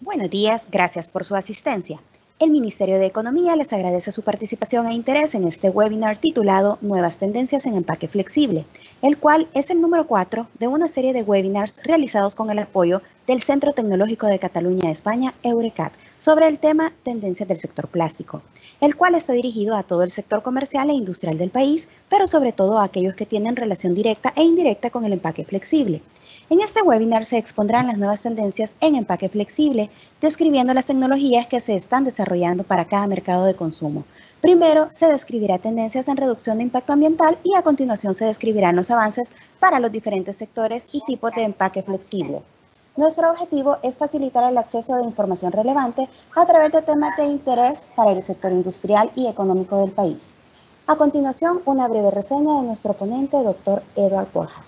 Buenos días, gracias por su asistencia. El Ministerio de Economía les agradece su participación e interés en este webinar titulado Nuevas tendencias en empaque flexible, el cual es el número 4 de una serie de webinars realizados con el apoyo del Centro Tecnológico de Cataluña, España, Eurecat, sobre el tema Tendencias del sector plástico, el cual está dirigido a todo el sector comercial e industrial del país, pero sobre todo a aquellos que tienen relación directa e indirecta con el empaque flexible. En este webinar se expondrán las nuevas tendencias en empaque flexible, describiendo las tecnologías que se están desarrollando para cada mercado de consumo. Primero se describirá tendencias en reducción de impacto ambiental y a continuación se describirán los avances para los diferentes sectores y tipos de empaque flexible. Nuestro objetivo es facilitar el acceso de información relevante a través de temas de interés para el sector industrial y económico del país. A continuación, una breve reseña de nuestro ponente, Dr. Edward Borja,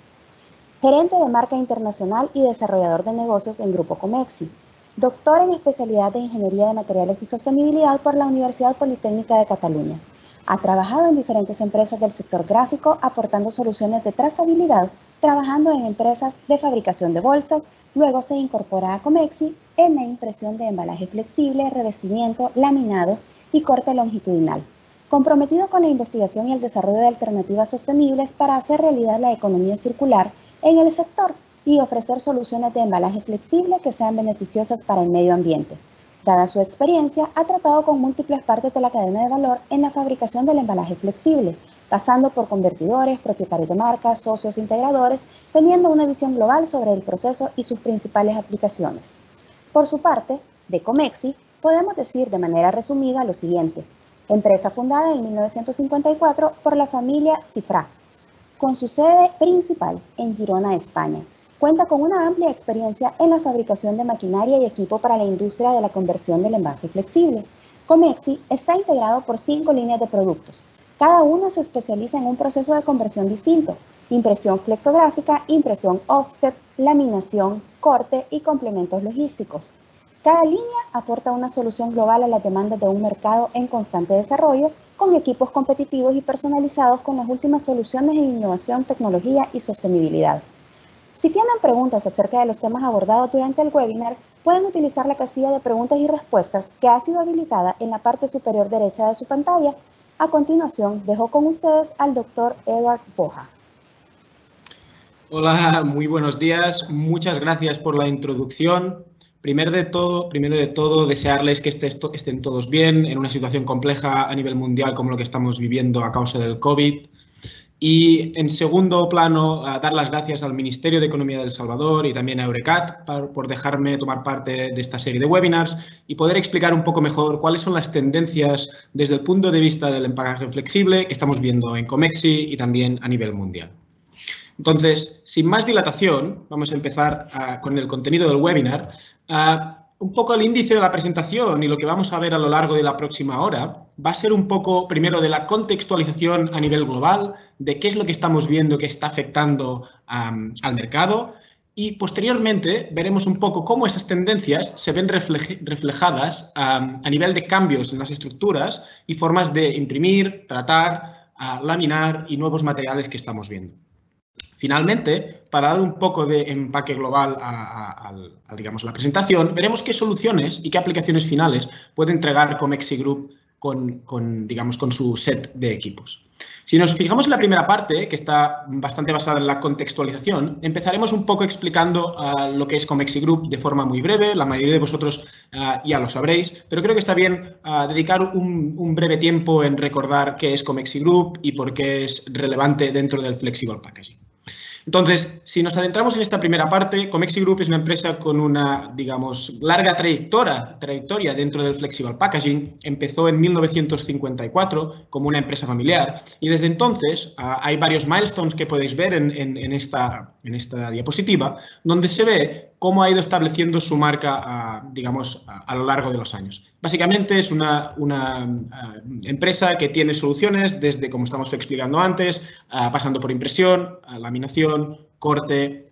gerente de marca internacional y desarrollador de negocios en Grupo Comexi, doctor en especialidad de Ingeniería de Materiales y Sostenibilidad por la Universidad Politécnica de Cataluña. Ha trabajado en diferentes empresas del sector gráfico aportando soluciones de trazabilidad, trabajando en empresas de fabricación de bolsas, luego se incorpora a Comexi en la impresión de embalaje flexible, revestimiento, laminado y corte longitudinal. Comprometido con la investigación y el desarrollo de alternativas sostenibles para hacer realidad la economía circular en el sector y ofrecer soluciones de embalaje flexible que sean beneficiosas para el medio ambiente. Dada su experiencia, ha tratado con múltiples partes de la cadena de valor en la fabricación del embalaje flexible, pasando por convertidores, propietarios de marcas, socios integradores, teniendo una visión global sobre el proceso y sus principales aplicaciones. Por su parte, de Comexi, podemos decir de manera resumida lo siguiente: empresa fundada en 1954 por la familia Cifrá, con su sede principal en Girona, España. Cuenta con una amplia experiencia en la fabricación de maquinaria y equipo para la industria de la conversión del envase flexible. Comexi está integrado por 5 líneas de productos. Cada una se especializa en un proceso de conversión distinto: impresión flexográfica, impresión offset, laminación, corte y complementos logísticos. Cada línea aporta una solución global a las demandas de un mercado en constante desarrollo, con equipos competitivos y personalizados con las últimas soluciones en innovación, tecnología y sostenibilidad. Si tienen preguntas acerca de los temas abordados durante el webinar, pueden utilizar la casilla de preguntas y respuestas que ha sido habilitada en la parte superior derecha de su pantalla. A continuación, dejo con ustedes al Dr. Edward Borja. Hola, muy buenos días. Muchas gracias por la introducción. Primero de todo, desearles que estén todos bien en una situación compleja a nivel mundial como lo que estamos viviendo a causa del COVID. Y en segundo plano, dar las gracias al Ministerio de Economía de El Salvador y también a Eurecat por dejarme tomar parte de esta serie de webinars y poder explicar un poco mejor cuáles son las tendencias desde el punto de vista del empaque flexible que estamos viendo en Comexi y también a nivel mundial. Entonces, sin más dilatación, vamos a empezar con el contenido del webinar. Un poco el índice de la presentación y lo que vamos a ver a lo largo de la próxima hora va a ser un poco, primero, de la contextualización a nivel global, de qué es lo que estamos viendo que está afectando al mercado, y posteriormente veremos un poco cómo esas tendencias se ven reflejadas a nivel de cambios en las estructuras y formas de imprimir, tratar, laminar y nuevos materiales que estamos viendo. Finalmente, para dar un poco de empaque global a la presentación, veremos qué soluciones y qué aplicaciones finales puede entregar Comexi Group con su set de equipos. Si nos fijamos en la primera parte, que está bastante basada en la contextualización, empezaremos un poco explicando lo que es Comexi Group de forma muy breve. La mayoría de vosotros ya lo sabréis, pero creo que está bien dedicar un breve tiempo en recordar qué es Comexi Group y por qué es relevante dentro del Flexible Packaging. Entonces, si nos adentramos en esta primera parte, Comexi Group es una empresa con una, larga trayectoria dentro del Flexible Packaging. Empezó en 1954 como una empresa familiar y desde entonces hay varios milestones que podéis ver en esta diapositiva, donde se ve cómo ha ido estableciendo su marca, a lo largo de los años. Básicamente es una empresa que tiene soluciones desde, como estamos explicando antes, pasando por impresión, laminación, corte,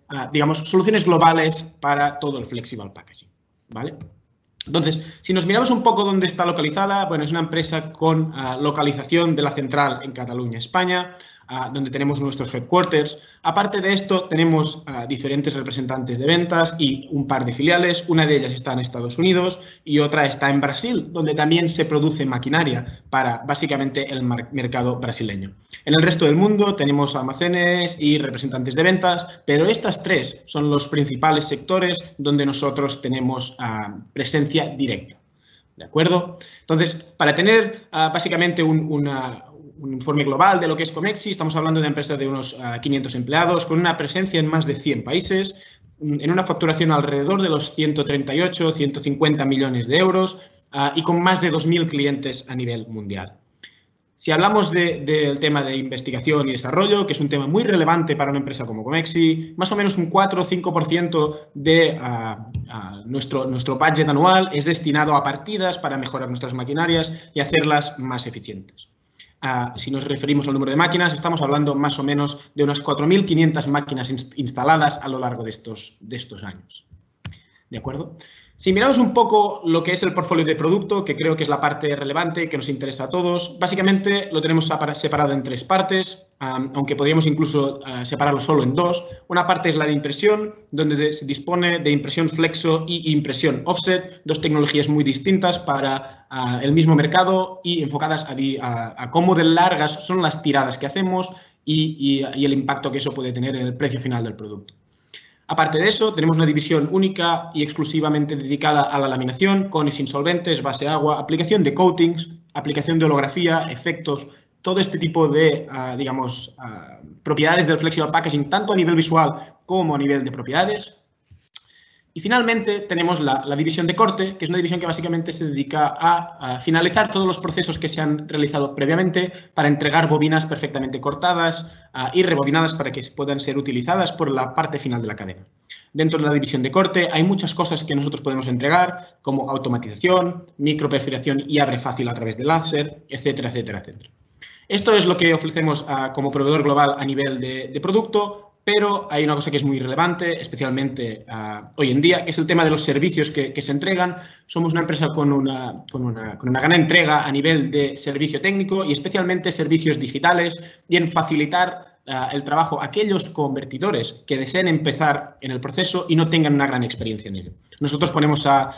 soluciones globales para todo el Flexible Packaging, ¿vale? Entonces, si nos miramos un poco dónde está localizada, bueno, es una empresa con localización de la central en Cataluña, España. donde tenemos nuestros headquarters. Aparte de esto, tenemos diferentes representantes de ventas y un par de filiales. Una de ellas está en Estados Unidos y otra está en Brasil, donde también se produce maquinaria para básicamente el mercado brasileño. En el resto del mundo tenemos almacenes y representantes de ventas, pero estas tres son los principales sectores donde nosotros tenemos presencia directa. ¿De acuerdo? Entonces, para tener básicamente un informe global de lo que es Comexi, estamos hablando de empresas de unos 500 empleados, con una presencia en más de 100 países, en una facturación alrededor de los 138, 150 millones de euros y con más de 2.000 clientes a nivel mundial. Si hablamos del tema de investigación y desarrollo, que es un tema muy relevante para una empresa como Comexi, más o menos un 4 o 5% de nuestro budget anual es destinado a partidas para mejorar nuestras maquinarias y hacerlas más eficientes. Si nos referimos al número de máquinas, estamos hablando más o menos de unas 4.500 máquinas instaladas a lo largo de estos años. ¿De acuerdo? Si miramos un poco lo que es el portfolio de producto, que creo que es la parte relevante que nos interesa a todos, básicamente lo tenemos separado en tres partes, aunque podríamos incluso separarlo solo en dos. Una parte es la de impresión, donde se dispone de impresión flexo y impresión offset, dos tecnologías muy distintas para el mismo mercado y enfocadas a cómo de largas son las tiradas que hacemos y el impacto que eso puede tener en el precio final del producto. Aparte de eso, tenemos una división única y exclusivamente dedicada a la laminación, con y sin solventes, base agua, aplicación de coatings, aplicación de holografía, efectos, todo este tipo de, propiedades del Flexible Packaging, tanto a nivel visual como a nivel de propiedades. Y finalmente tenemos la división de corte, que es una división que básicamente se dedica a finalizar todos los procesos que se han realizado previamente para entregar bobinas perfectamente cortadas y rebobinadas para que puedan ser utilizadas por la parte final de la cadena. Dentro de la división de corte hay muchas cosas que nosotros podemos entregar, como automatización, microperforación y abre fácil a través de láser, etcétera, etcétera, etcétera. Esto es lo que ofrecemos como proveedor global a nivel de producto. Pero hay una cosa que es muy relevante, especialmente hoy en día, que es el tema de los servicios que se entregan. Somos una empresa con una gran entrega a nivel de servicio técnico y especialmente servicios digitales y en facilitar el trabajo a aquellos convertidores que deseen empezar en el proceso y no tengan una gran experiencia en ello. Nosotros ponemos a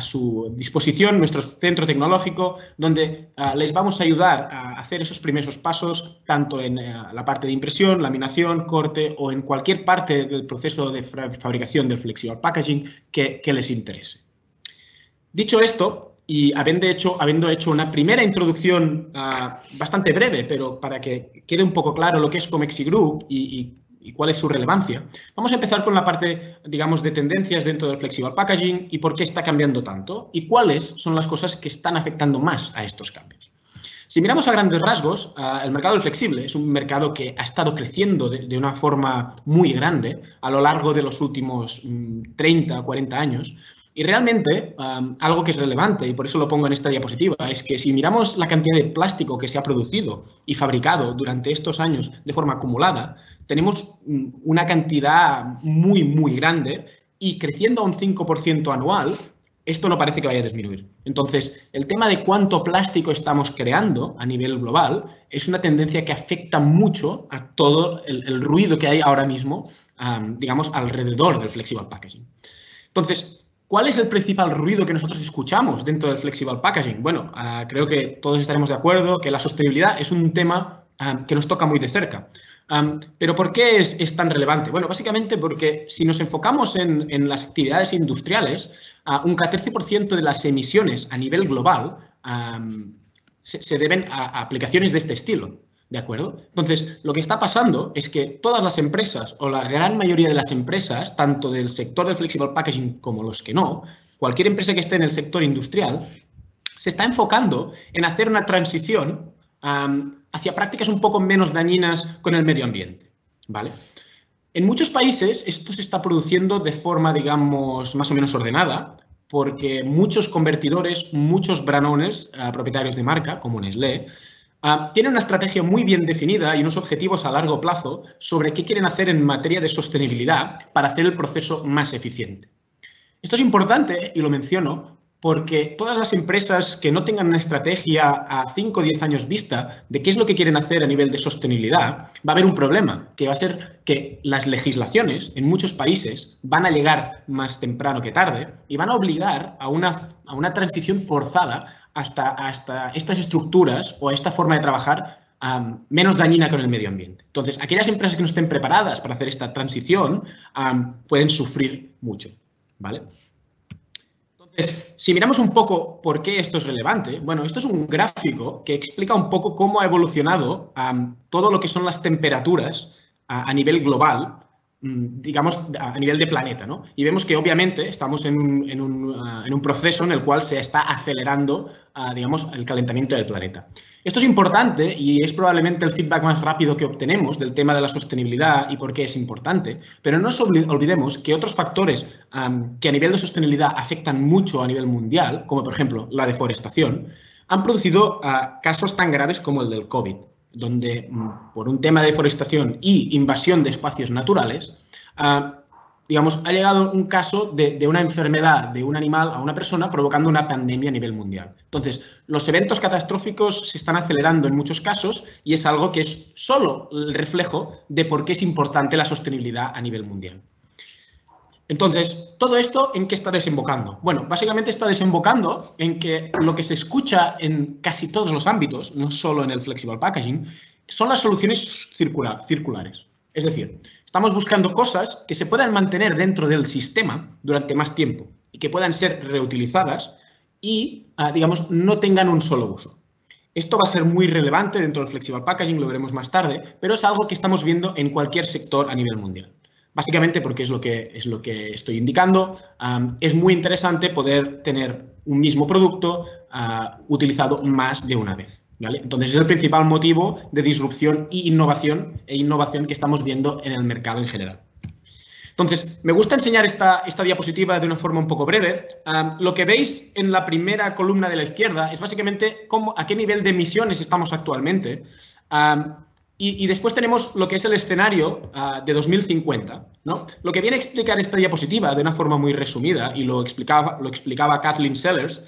su disposición nuestro centro tecnológico donde les vamos a ayudar a hacer esos primeros pasos tanto en la parte de impresión, laminación, corte o en cualquier parte del proceso de fabricación del Flexible Packaging que les interese. Dicho esto, y habiendo hecho una primera introducción bastante breve, pero para que quede un poco claro lo que es Comexi Group y cuál es su relevancia, vamos a empezar con la parte, digamos, de tendencias dentro del Flexible Packaging y por qué está cambiando tanto y cuáles son las cosas que están afectando más a estos cambios. Si miramos a grandes rasgos, el mercado del flexible es un mercado que ha estado creciendo de una forma muy grande a lo largo de los últimos 30 o 40 años. Y realmente, algo que es relevante, y por eso lo pongo en esta diapositiva, es que si miramos la cantidad de plástico que se ha producido y fabricado durante estos años de forma acumulada, tenemos una cantidad muy, muy grande y creciendo a un 5% anual, esto no parece que vaya a disminuir. Entonces, el tema de cuánto plástico estamos creando a nivel global es una tendencia que afecta mucho a todo el ruido que hay ahora mismo, digamos, alrededor del Flexible Packaging. Entonces, ¿cuál es el principal ruido que nosotros escuchamos dentro del Flexible Packaging? Bueno, creo que todos estaremos de acuerdo que la sostenibilidad es un tema que nos toca muy de cerca. ¿Pero por qué es tan relevante? Bueno, básicamente porque si nos enfocamos en las actividades industriales, un 14% de las emisiones a nivel global se deben a aplicaciones de este estilo. ¿De acuerdo? Entonces, lo que está pasando es que todas las empresas o la gran mayoría de las empresas, tanto del sector del Flexible Packaging como los que no, cualquier empresa que esté en el sector industrial, se está enfocando en hacer una transición hacia prácticas un poco menos dañinas con el medio ambiente, ¿vale? En muchos países esto se está produciendo de forma, digamos, más o menos ordenada, porque muchos convertidores, muchos brand owners, propietarios de marca, como Nestlé, tienen una estrategia muy bien definida y unos objetivos a largo plazo sobre qué quieren hacer en materia de sostenibilidad para hacer el proceso más eficiente. Esto es importante y lo menciono porque todas las empresas que no tengan una estrategia a 5 o 10 años vista de qué es lo que quieren hacer a nivel de sostenibilidad, va a haber un problema, que va a ser que las legislaciones en muchos países van a llegar más temprano que tarde y van a obligar a una transición forzada hasta estas estructuras o a esta forma de trabajar menos dañina con el medio ambiente. Entonces, aquellas empresas que no estén preparadas para hacer esta transición pueden sufrir mucho, ¿vale? Entonces, si miramos un poco por qué esto es relevante, bueno, esto es un gráfico que explica un poco cómo ha evolucionado todo lo que son las temperaturas a nivel global, digamos, a nivel de planeta, ¿no? Y vemos que obviamente estamos en un proceso en el cual se está acelerando, digamos, el calentamiento del planeta. Esto es importante y es probablemente el feedback más rápido que obtenemos del tema de la sostenibilidad y por qué es importante, pero no nos olvidemos que otros factores que a nivel de sostenibilidad afectan mucho a nivel mundial, como por ejemplo la deforestación, han producido casos tan graves como el del COVID, donde por un tema de deforestación y invasión de espacios naturales, digamos, ha llegado un caso de una enfermedad de un animal a una persona provocando una pandemia a nivel mundial. Entonces, los eventos catastróficos se están acelerando en muchos casos y es algo que es solo el reflejo de por qué es importante la sostenibilidad a nivel mundial. Entonces, ¿todo esto en qué está desembocando? Bueno, básicamente está desembocando en que lo que se escucha en casi todos los ámbitos, no solo en el flexible packaging, son las soluciones circulares. Es decir, estamos buscando cosas que se puedan mantener dentro del sistema durante más tiempo y que puedan ser reutilizadas y, digamos, no tengan un solo uso. Esto va a ser muy relevante dentro del flexible packaging, lo veremos más tarde, pero es algo que estamos viendo en cualquier sector a nivel mundial. Básicamente porque es lo que estoy indicando. Es muy interesante poder tener un mismo producto utilizado más de una vez, ¿vale? Entonces es el principal motivo de disrupción e innovación que estamos viendo en el mercado en general. Entonces, me gusta enseñar esta diapositiva de una forma un poco breve. Lo que veis en la primera columna de la izquierda es básicamente a qué nivel de emisiones estamos actualmente. Y después tenemos lo que es el escenario de 2050, ¿no? Lo que viene a explicar esta diapositiva de una forma muy resumida, y lo explicaba Kathleen Sellers,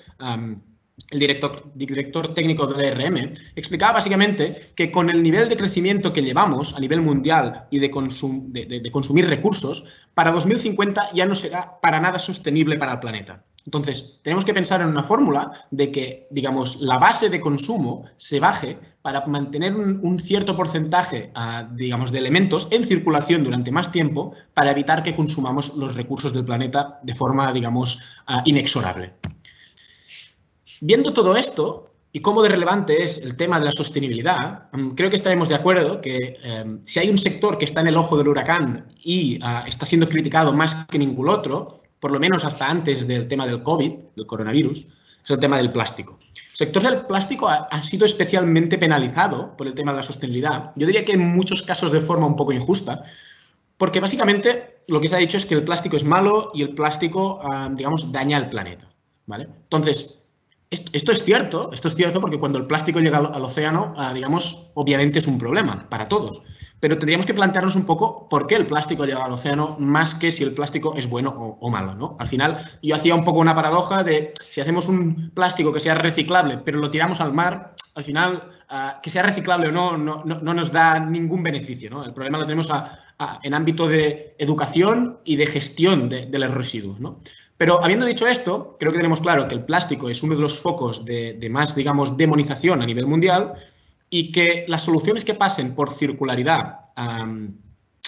el director técnico del ERM, explicaba básicamente que con el nivel de crecimiento que llevamos a nivel mundial y de consumir recursos, para 2050 ya no será para nada sostenible para el planeta. Entonces, tenemos que pensar en una fórmula de que, digamos, la base de consumo se baje para mantener un cierto porcentaje, digamos, de elementos en circulación durante más tiempo para evitar que consumamos los recursos del planeta de forma, digamos, inexorable. Viendo todo esto y cómo de relevante es el tema de la sostenibilidad, creo que estaremos de acuerdo que si hay un sector que está en el ojo del huracán y está siendo criticado más que ningún otro, por lo menos hasta antes del tema del COVID, del coronavirus, es el tema del plástico. El sector del plástico ha sido especialmente penalizado por el tema de la sostenibilidad. Yo diría que en muchos casos de forma un poco injusta, porque básicamente lo que se ha dicho es que el plástico es malo y el plástico, digamos, daña al planeta, ¿vale? Entonces, esto es cierto porque cuando el plástico llega al océano, digamos, obviamente es un problema para todos. Pero tendríamos que plantearnos un poco por qué el plástico llega al océano más que si el plástico es bueno o malo, ¿no? Al final, yo hacía un poco una paradoja de si hacemos un plástico que sea reciclable, pero lo tiramos al mar, al final, que sea reciclable o no nos da ningún beneficio, ¿no? El problema lo tenemos en ámbito de educación y de gestión de los residuos, ¿no? Pero habiendo dicho esto, creo que tenemos claro que el plástico es uno de los focos de más, digamos, demonización a nivel mundial y que las soluciones que pasen por circularidad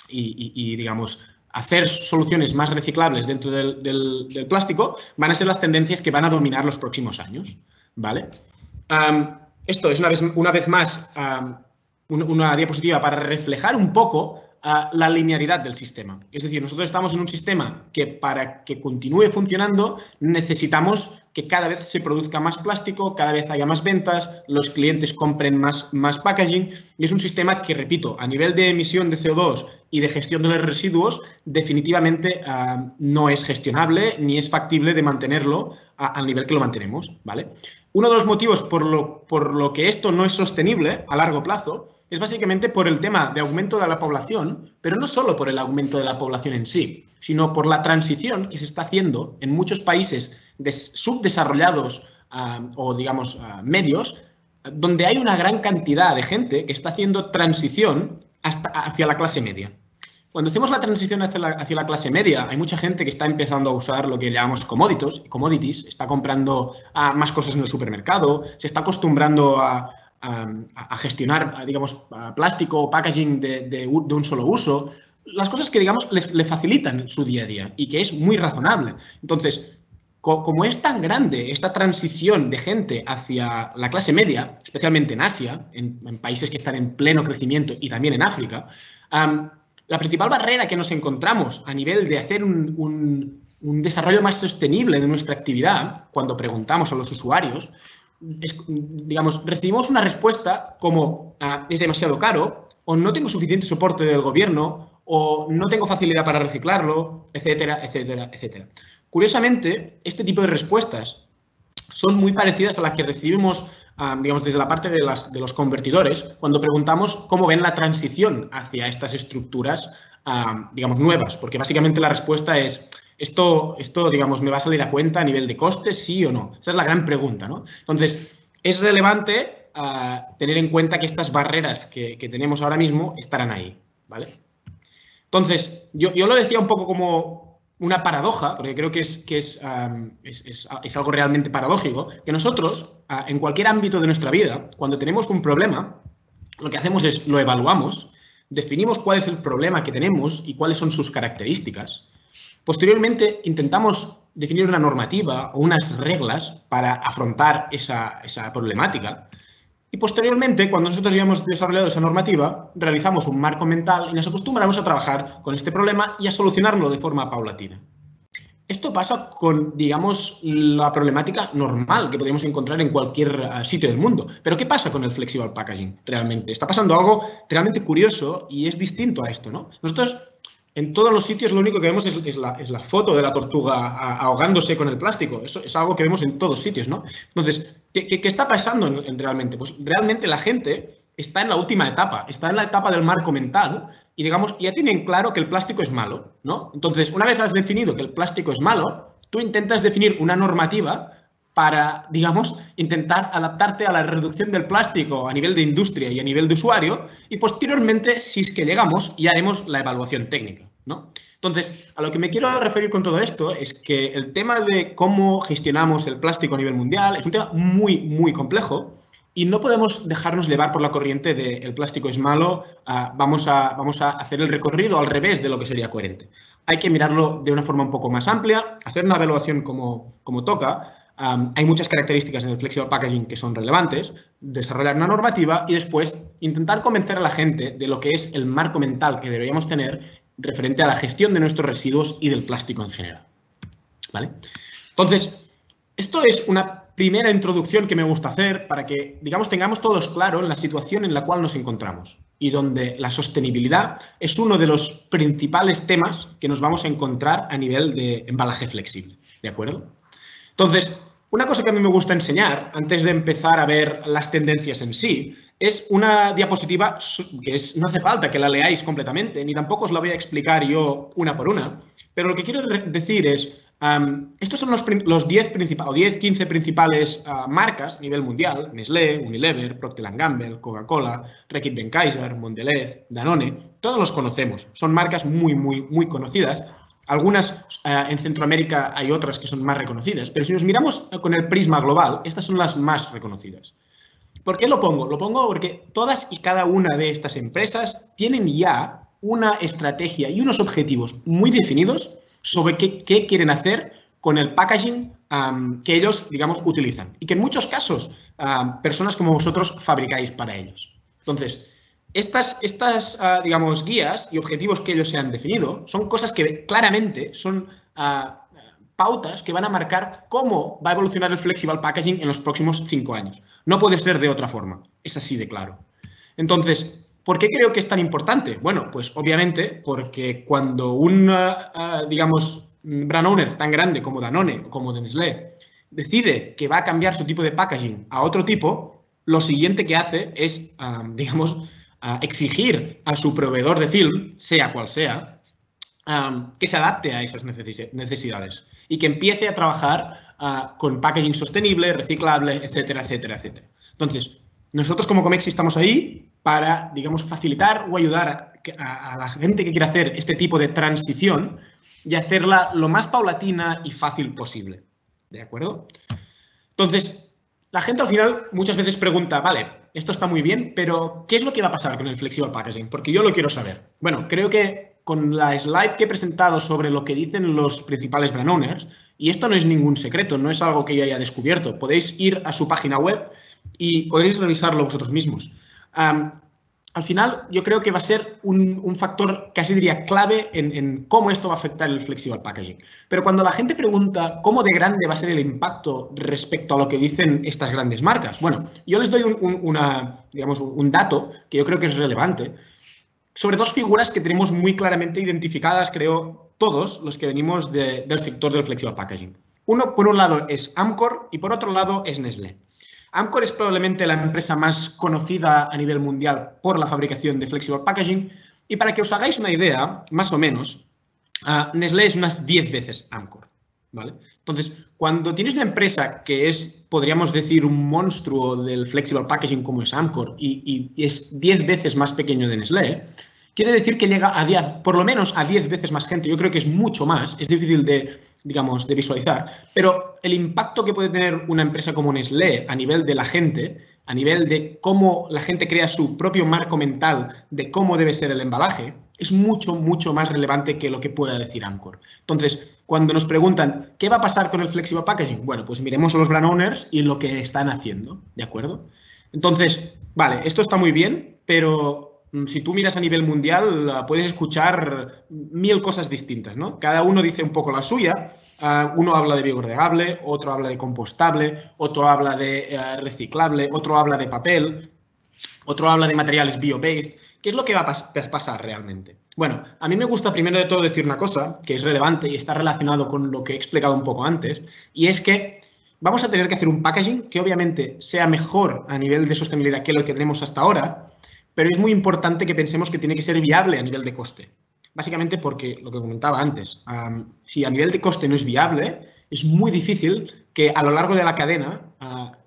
y, digamos, hacer soluciones más reciclables dentro del plástico van a ser las tendencias que van a dominar los próximos años, ¿vale? Esto es una vez más una diapositiva para reflejar un poco la linealidad del sistema. Es decir, nosotros estamos en un sistema que para que continúe funcionando necesitamos que cada vez se produzca más plástico, cada vez haya más ventas, los clientes compren más packaging y es un sistema que, repito, a nivel de emisión de CO2 y de gestión de los residuos definitivamente no es gestionable ni es factible de mantenerlo al nivel que lo mantenemos, ¿vale? Uno de los motivos por lo que esto no es sostenible a largo plazo es básicamente por el tema de aumento de la población, pero no solo por el aumento de la población en sí, sino por la transición que se está haciendo en muchos países subdesarrollados o, digamos, medios, donde hay una gran cantidad de gente que está haciendo transición hacia la clase media. Cuando hacemos la transición hacia la clase media, hay mucha gente que está empezando a usar lo que llamamos commodities, está comprando más cosas en el supermercado, se está acostumbrando a gestionar, digamos, plástico o packaging de un solo uso, las cosas que, digamos, le facilitan su día a día y que es muy razonable. Entonces, como es tan grande esta transición de gente hacia la clase media, especialmente en Asia, en países que están en pleno crecimiento y también en África, la principal barrera que nos encontramos a nivel de hacer un desarrollo más sostenible de nuestra actividad, cuando preguntamos a los usuarios, digamos, recibimos una respuesta como es demasiado caro, o no tengo suficiente soporte del gobierno, o no tengo facilidad para reciclarlo, etcétera, etcétera, etcétera. Curiosamente, este tipo de respuestas son muy parecidas a las que recibimos, digamos, desde la parte de los convertidores, cuando preguntamos cómo ven la transición hacia estas estructuras, digamos, nuevas, porque básicamente la respuesta es: esto, digamos, ¿me va a salir a cuenta a nivel de costes, sí o no? Esa es la gran pregunta, ¿no? Entonces, es relevante tener en cuenta que estas barreras que tenemos ahora mismo estarán ahí, ¿vale? Entonces, yo lo decía un poco como una paradoja, porque creo que es algo realmente paradójico, que nosotros, en cualquier ámbito de nuestra vida, cuando tenemos un problema, lo que hacemos es lo evaluamos, definimos cuál es el problema que tenemos y cuáles son sus características. Posteriormente, intentamos definir una normativa o unas reglas para afrontar esa problemática. Y posteriormente, cuando nosotros ya hemos desarrollado esa normativa, realizamos un marco mental y nos acostumbramos a trabajar con este problema y a solucionarlo de forma paulatina. Esto pasa con, digamos, la problemática normal que podríamos encontrar en cualquier sitio del mundo. Pero ¿qué pasa con el flexible packaging realmente? Está pasando algo realmente curioso y es distinto a esto, ¿no? Nosotros, en todos los sitios, lo único que vemos es la foto de la tortuga ahogándose con el plástico. Eso es algo que vemos en todos sitios, ¿no? Entonces, ¿qué está pasando realmente? Pues realmente la gente está en la última etapa, está en la etapa del marco mental y, digamos, ya tienen claro que el plástico es malo, ¿no? Entonces, una vez has definido que el plástico es malo, tú intentas definir una normativa para, digamos, intentar adaptarte a la reducción del plástico a nivel de industria y a nivel de usuario, y posteriormente, si es que llegamos, ya haremos la evaluación técnica, ¿no? Entonces, a lo que me quiero referir con todo esto es que el tema de cómo gestionamos el plástico a nivel mundial es un tema muy, muy complejo y no podemos dejarnos llevar por la corriente de el plástico es malo, vamos a hacer el recorrido al revés de lo que sería coherente. Hay que mirarlo de una forma un poco más amplia, hacer una evaluación como toca. Hay muchas características en el flexible packaging que son relevantes, desarrollar una normativa y después intentar convencer a la gente de lo que es el marco mental que deberíamos tener referente a la gestión de nuestros residuos y del plástico en general, ¿vale? Entonces, esto es una primera introducción que me gusta hacer para que, digamos, tengamos todos claro en la situación en la cual nos encontramos y donde la sostenibilidad es uno de los principales temas que nos vamos a encontrar a nivel de embalaje flexible, ¿de acuerdo? Entonces, una cosa que a mí me gusta enseñar, antes de empezar a ver las tendencias en sí, es una diapositiva que no hace falta que la leáis completamente, ni tampoco os la voy a explicar yo una por una, pero lo que quiero decir es, estos son los 10, 15 principales marcas a nivel mundial: Nestlé, Unilever, Procter & Gamble, Coca-Cola, Reckitt Benckiser, Mondelez, Danone. Todos los conocemos, son marcas muy, muy, muy conocidas. Algunas en Centroamérica hay otras que son más reconocidas, pero si nos miramos con el prisma global, estas son las más reconocidas. ¿Por qué lo pongo? Lo pongo porque todas y cada una de estas empresas tienen ya una estrategia y unos objetivos muy definidos sobre qué quieren hacer con el packaging que ellos, digamos, utilizan. Y que en muchos casos personas como vosotros fabricáis para ellos. Entonces, estas digamos, guías y objetivos que ellos se han definido son cosas que claramente son pautas que van a marcar cómo va a evolucionar el flexible packaging en los próximos 5 años. No puede ser de otra forma, es así de claro. Entonces, ¿por qué creo que es tan importante? Bueno, pues obviamente porque cuando un, digamos, brand owner tan grande como Danone o como Nestlé decide que va a cambiar su tipo de packaging a otro tipo, lo siguiente que hace es, digamos, exigir a su proveedor de film, sea cual sea, que se adapte a esas necesidades y que empiece a trabajar con packaging sostenible, reciclable, etcétera, etcétera, etcétera. Entonces, nosotros como Comexi estamos ahí para, digamos, facilitar o ayudar a la gente que quiere hacer este tipo de transición y hacerla lo más paulatina y fácil posible. ¿De acuerdo? Entonces, la gente al final muchas veces pregunta, vale, esto está muy bien, pero ¿qué es lo que va a pasar con el Flexible Packaging? Porque yo lo quiero saber. Bueno, creo que con la slide que he presentado sobre lo que dicen los principales brand owners, y esto no es ningún secreto, no es algo que yo haya descubierto, podéis ir a su página web y podréis revisarlo vosotros mismos. Al final, yo creo que va a ser un factor, casi diría, clave en cómo esto va a afectar el Flexible Packaging. Pero cuando la gente pregunta cómo de grande va a ser el impacto respecto a lo que dicen estas grandes marcas, bueno, yo les doy un dato que yo creo que es relevante sobre dos figuras que tenemos muy claramente identificadas, creo, todos los que venimos del sector del Flexible Packaging. Uno, por un lado, es Amcor y por otro lado es Nestlé. Amcor es probablemente la empresa más conocida a nivel mundial por la fabricación de Flexible Packaging y para que os hagáis una idea, más o menos, Nestlé es unas 10 veces Amcor, ¿vale? Entonces, cuando tienes una empresa que es, podríamos decir, un monstruo del Flexible Packaging como es Amcor y es 10 veces más pequeño de Nestlé, quiere decir que llega a por lo menos a 10 veces más gente. Yo creo que es mucho más, es difícil de visualizar, pero el impacto que puede tener una empresa como Nestlé a nivel de la gente, a nivel de cómo la gente crea su propio marco mental de cómo debe ser el embalaje, es mucho, mucho más relevante que lo que pueda decir Amcor. Entonces, cuando nos preguntan, ¿qué va a pasar con el Flexible Packaging? Bueno, pues miremos a los brand owners y lo que están haciendo, ¿de acuerdo? Entonces, vale, esto está muy bien, pero si tú miras a nivel mundial, puedes escuchar 1000 cosas distintas, ¿no? Cada uno dice un poco la suya. Uno habla de biodegradable, otro habla de compostable, otro habla de reciclable, otro habla de papel, otro habla de materiales bio-based. ¿Qué es lo que va a pasar realmente? Bueno, a mí me gusta primero de todo decir una cosa que es relevante y está relacionado con lo que he explicado un poco antes, y es que vamos a tener que hacer un packaging que obviamente sea mejor a nivel de sostenibilidad que lo que tenemos hasta ahora, pero es muy importante que pensemos que tiene que ser viable a nivel de coste. Básicamente porque, lo que comentaba antes, si a nivel de coste no es viable, es muy difícil que a lo largo de la cadena,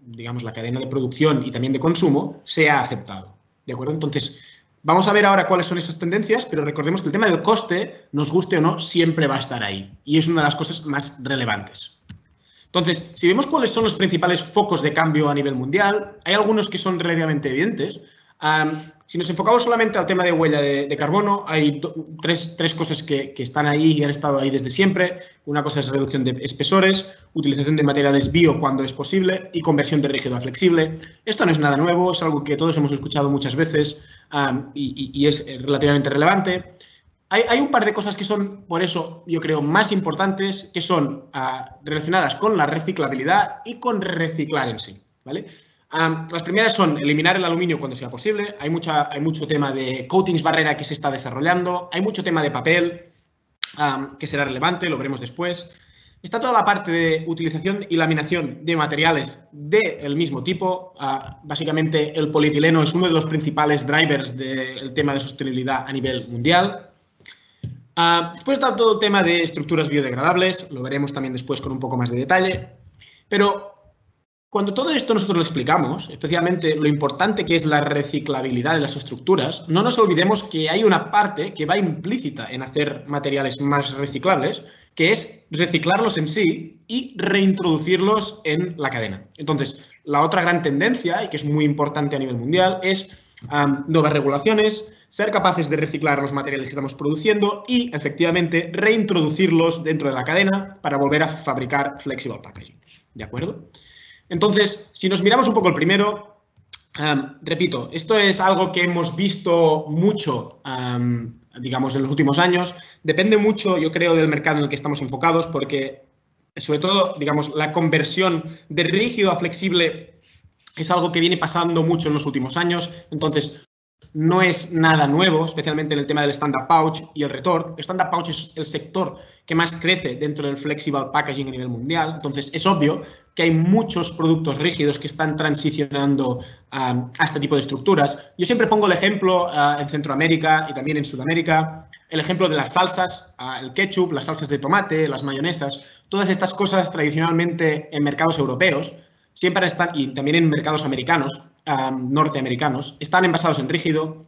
digamos la cadena de producción y también de consumo, sea aceptado. ¿De acuerdo? Entonces, vamos a ver ahora cuáles son esas tendencias, pero recordemos que el tema del coste, nos guste o no, siempre va a estar ahí. Y es una de las cosas más relevantes. Entonces, si vemos cuáles son los principales focos de cambio a nivel mundial, hay algunos que son relativamente evidentes. Si nos enfocamos solamente al tema de huella de carbono, hay tres cosas que están ahí y han estado ahí desde siempre. Una cosa es reducción de espesores, utilización de materiales bio cuando es posible y conversión de rígido a flexible. Esto no es nada nuevo, es algo que todos hemos escuchado muchas veces y es relativamente relevante. Hay un par de cosas que son, por eso, yo creo, más importantes, que son relacionadas con la reciclabilidad y con reciclar en sí, ¿vale? Las primeras son eliminar el aluminio cuando sea posible. Hay mucho tema de coatings barrera que se está desarrollando. Hay mucho tema de papel que será relevante, lo veremos después. Está toda la parte de utilización y laminación de materiales del mismo tipo. Básicamente, el polietileno es uno de los principales drivers del tema de sostenibilidad a nivel mundial. Después está todo el tema de estructuras biodegradables. Lo veremos también después con un poco más de detalle. Pero cuando todo esto nosotros lo explicamos, especialmente lo importante que es la reciclabilidad de las estructuras, no nos olvidemos que hay una parte que va implícita en hacer materiales más reciclables, que es reciclarlos en sí y reintroducirlos en la cadena. Entonces, la otra gran tendencia, y que es muy importante a nivel mundial, es nuevas regulaciones, ser capaces de reciclar los materiales que estamos produciendo y, efectivamente, reintroducirlos dentro de la cadena para volver a fabricar flexible packaging. ¿De acuerdo? Entonces, si nos miramos un poco el primero, repito, esto es algo que hemos visto mucho, digamos, en los últimos años. Depende mucho, yo creo, del mercado en el que estamos enfocados, porque, sobre todo, digamos, la conversión de rígido a flexible es algo que viene pasando mucho en los últimos años. Entonces, no es nada nuevo, especialmente en el tema del stand-up pouch y el retort. El stand-up pouch es el sector que más crece dentro del flexible packaging a nivel mundial. Entonces, es obvio que hay muchos productos rígidos que están transicionando a este tipo de estructuras. Yo siempre pongo el ejemplo en Centroamérica y también en Sudamérica, el ejemplo de las salsas, el ketchup, las salsas de tomate, las mayonesas, todas estas cosas tradicionalmente en mercados europeos, siempre están, y también en mercados americanos, norteamericanos, están envasados en rígido.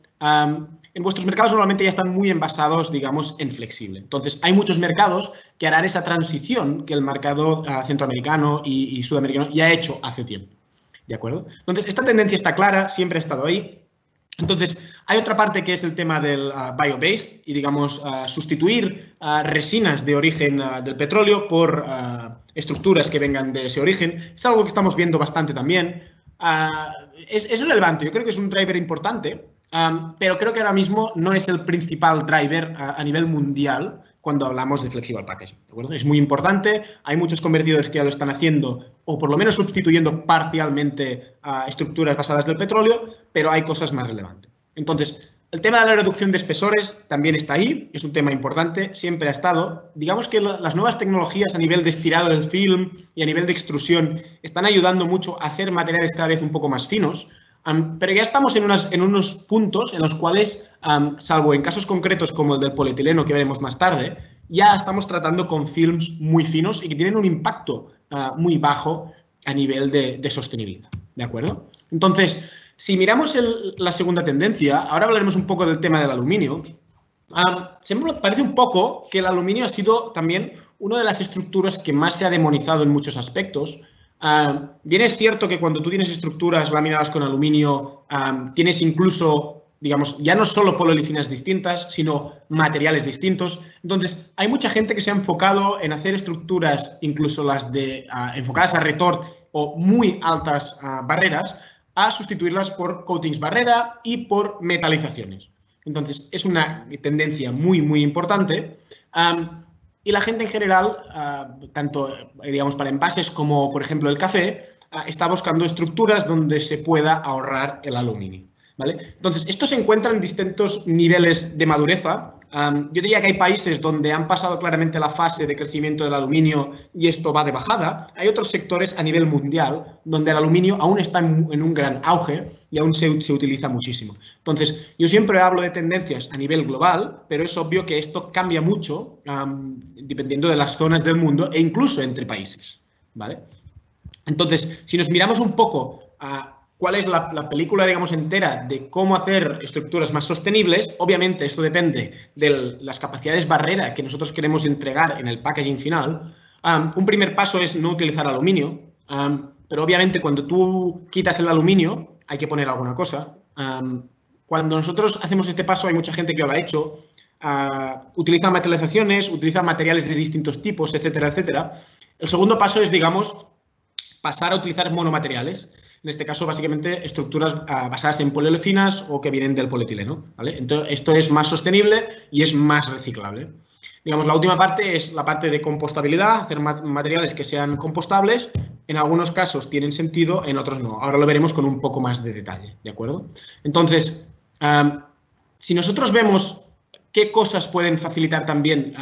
En vuestros mercados normalmente ya están muy envasados, digamos, en flexible. Entonces, hay muchos mercados que harán esa transición que el mercado centroamericano y sudamericano ya ha hecho hace tiempo. ¿De acuerdo? Entonces, esta tendencia está clara, siempre ha estado ahí. Entonces, hay otra parte que es el tema del bio-based y, digamos, sustituir resinas de origen del petróleo por estructuras que vengan de ese origen. Es algo que estamos viendo bastante también. Es relevante, yo creo que es un driver importante, pero creo que ahora mismo no es el principal driver a nivel mundial cuando hablamos de flexible packaging, ¿de acuerdo? Es muy importante, hay muchos convertidores que ya lo están haciendo o por lo menos sustituyendo parcialmente a estructuras basadas del petróleo, pero hay cosas más relevantes. Entonces, el tema de la reducción de espesores también está ahí, es un tema importante, siempre ha estado. Digamos que las nuevas tecnologías a nivel de estirado del film y a nivel de extrusión están ayudando mucho a hacer materiales cada vez un poco más finos, pero ya estamos en unos puntos en los cuales, salvo en casos concretos como el del polietileno que veremos más tarde, ya estamos tratando con films muy finos y que tienen un impacto muy bajo a nivel de sostenibilidad, ¿de acuerdo? Entonces, si miramos la segunda tendencia, ahora hablaremos un poco del tema del aluminio. Siempre parece un poco que el aluminio ha sido también una de las estructuras que más se ha demonizado en muchos aspectos. Bien es cierto que cuando tú tienes estructuras laminadas con aluminio, tienes incluso, digamos, ya no solo polilicinas distintas, sino materiales distintos. Entonces, hay mucha gente que se ha enfocado en hacer estructuras, incluso las de enfocadas a retort o muy altas barreras, a sustituirlas por coatings barrera y por metalizaciones. Entonces, es una tendencia muy, muy importante. Y la gente en general, tanto digamos para envases como, por ejemplo, el café, está buscando estructuras donde se pueda ahorrar el aluminio, ¿vale? Entonces, esto se encuentra en distintos niveles de madureza. Yo diría que hay países donde han pasado claramente la fase de crecimiento del aluminio y esto va de bajada. Hay otros sectores a nivel mundial donde el aluminio aún está en un gran auge y aún se utiliza muchísimo. Entonces, yo siempre hablo de tendencias a nivel global, pero es obvio que esto cambia mucho dependiendo de las zonas del mundo e incluso entre países, ¿vale? Entonces, si nos miramos un poco a cuál es la película, digamos, entera de cómo hacer estructuras más sostenibles, obviamente esto depende de las capacidades barrera que nosotros queremos entregar en el packaging final. Un primer paso es no utilizar aluminio, pero obviamente cuando tú quitas el aluminio hay que poner alguna cosa. Cuando nosotros hacemos este paso hay mucha gente que lo ha hecho, utiliza metalizaciones, utiliza materiales de distintos tipos, etcétera, etcétera. El segundo paso es, digamos, pasar a utilizar monomateriales. En este caso, básicamente, estructuras basadas en poliolecinas o que vienen del polietileno, ¿vale? Entonces, esto es más sostenible y es más reciclable. Digamos, la última parte es la parte de compostabilidad, hacer materiales que sean compostables. En algunos casos tienen sentido, en otros no. Ahora lo veremos con un poco más de detalle, ¿de acuerdo? Entonces, si nosotros vemos qué cosas pueden facilitar también,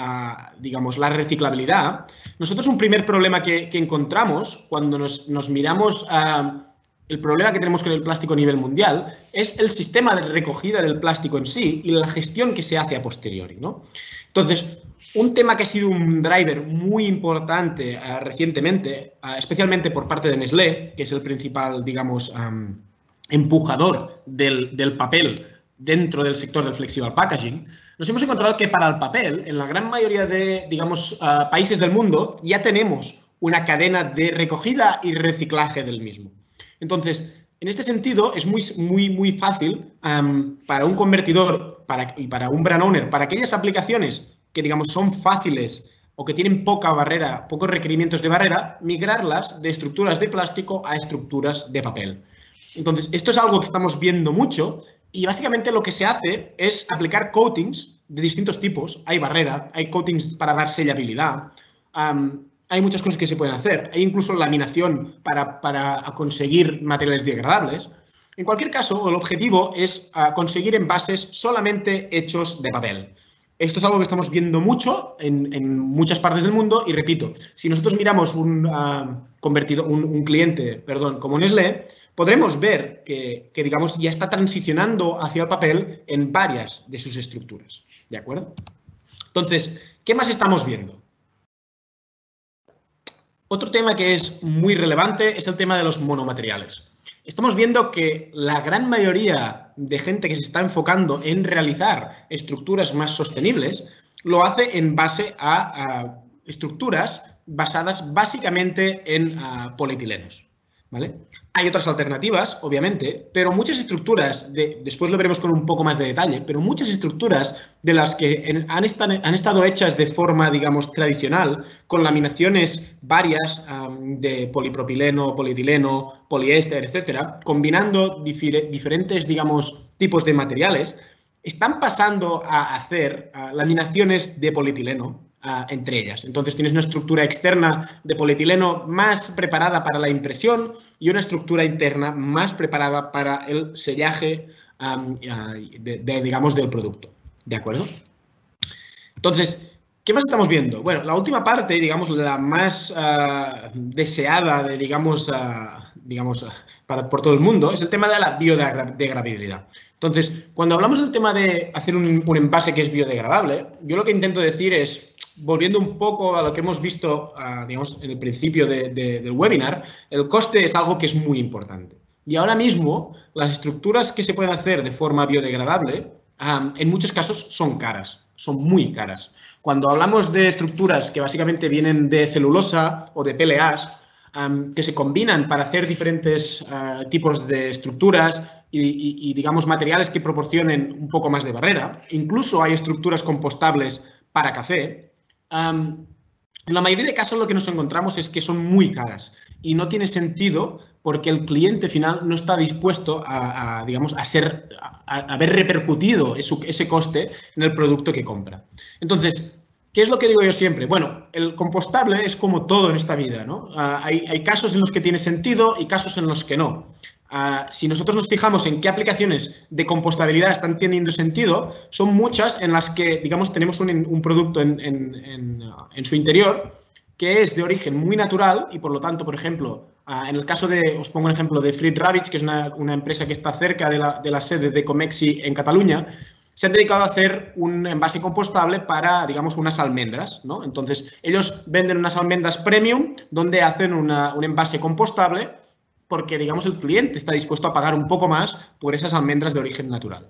digamos, la reciclabilidad, nosotros un primer problema que encontramos cuando nos miramos el problema que tenemos con el plástico a nivel mundial es el sistema de recogida del plástico en sí y la gestión que se hace a posteriori, ¿no? Entonces, un tema que ha sido un driver muy importante recientemente, especialmente por parte de Nestlé, que es el principal, digamos, empujador del papel dentro del sector del flexible packaging, nos hemos encontrado que para el papel, en la gran mayoría de, digamos, países del mundo, ya tenemos una cadena de recogida y reciclaje del mismo. Entonces, en este sentido, es muy fácil para un convertidor y para un brand owner, para aquellas aplicaciones que, digamos, son fáciles o que tienen poca barrera, pocos requerimientos de barrera, migrarlas de estructuras de plástico a estructuras de papel. Entonces, esto es algo que estamos viendo mucho y básicamente lo que se hace es aplicar coatings de distintos tipos. Hay barrera, hay coatings para dar sellabilidad, hay muchas cosas que se pueden hacer. Hay incluso laminación para conseguir materiales biodegradables. En cualquier caso, el objetivo es conseguir envases solamente hechos de papel. Esto es algo que estamos viendo mucho en muchas partes del mundo y repito, si nosotros miramos un cliente, como Nestlé, podremos ver que, digamos, ya está transicionando hacia el papel en varias de sus estructuras, ¿de acuerdo? Entonces, ¿qué más estamos viendo? Otro tema que es muy relevante es el tema de los monomateriales. Estamos viendo que la gran mayoría de gente que se está enfocando en realizar estructuras más sostenibles lo hace en base a estructuras basadas básicamente en polietilenos, ¿vale? Hay otras alternativas, obviamente, pero muchas estructuras, después lo veremos con un poco más de detalle, pero muchas estructuras de las que han estado hechas de forma, digamos, tradicional, con laminaciones varias de polipropileno, polietileno, poliéster, etcétera, combinando diferentes, digamos, tipos de materiales, están pasando a hacer laminaciones de polietileno entre ellas. Entonces tienes una estructura externa de polietileno más preparada para la impresión y una estructura interna más preparada para el sellaje, digamos, del producto. ¿De acuerdo? Entonces, ¿qué más estamos viendo? Bueno, la última parte, digamos, la más deseada, por todo el mundo, es el tema de la biodegradabilidad. Entonces, cuando hablamos del tema de hacer un envase que es biodegradable, yo lo que intento decir es, volviendo un poco a lo que hemos visto, digamos, en el principio del webinar, el coste es algo que es muy importante. Y ahora mismo, las estructuras que se pueden hacer de forma biodegradable, en muchos casos son caras, son muy caras. Cuando hablamos de estructuras que básicamente vienen de celulosa o de PLAs, que se combinan para hacer diferentes tipos de estructuras y, digamos, materiales que proporcionen un poco más de barrera. Incluso hay estructuras compostables para café. En la mayoría de casos lo que nos encontramos es que son muy caras y no tiene sentido porque el cliente final no está dispuesto a ver repercutido ese coste en el producto que compra. Entonces, ¿qué es lo que digo yo siempre? Bueno, el compostable es como todo en esta vida, ¿no? Hay casos en los que tiene sentido y casos en los que no. Si nosotros nos fijamos en qué aplicaciones de compostabilidad están teniendo sentido, son muchas en las que, digamos, tenemos un producto en su interior que es de origen muy natural y, por lo tanto, por ejemplo, en el caso os pongo un ejemplo de Fruit Rabbits, que es una empresa que está cerca de la sede de Comexi en Cataluña, se han dedicado a hacer un envase compostable para, digamos, unas almendras, ¿no? Entonces, ellos venden unas almendras premium donde hacen un envase compostable porque, digamos, el cliente está dispuesto a pagar un poco más por esas almendras de origen natural.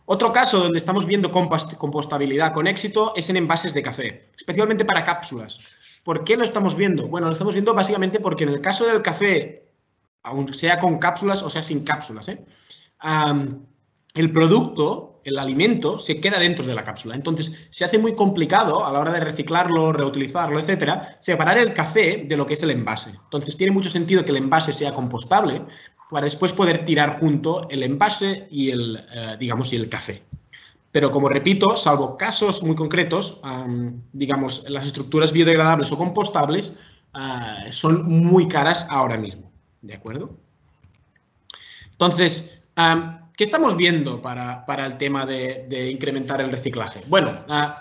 Otro caso donde estamos viendo compostabilidad con éxito es en envases de café, especialmente para cápsulas. ¿Por qué lo estamos viendo? Bueno, lo estamos viendo básicamente porque en el caso del café, aun sea con cápsulas o sea sin cápsulas, el producto, el alimento, se queda dentro de la cápsula. Entonces, se hace muy complicado a la hora de reciclarlo, reutilizarlo, etcétera, separar el café de lo que es el envase. Entonces, tiene mucho sentido que el envase sea compostable para después poder tirar junto el envase y el café. Pero, como repito, salvo casos muy concretos, digamos, las estructuras biodegradables o compostables son muy caras ahora mismo. ¿De acuerdo? Entonces, ¿qué estamos viendo para el tema de incrementar el reciclaje? Bueno,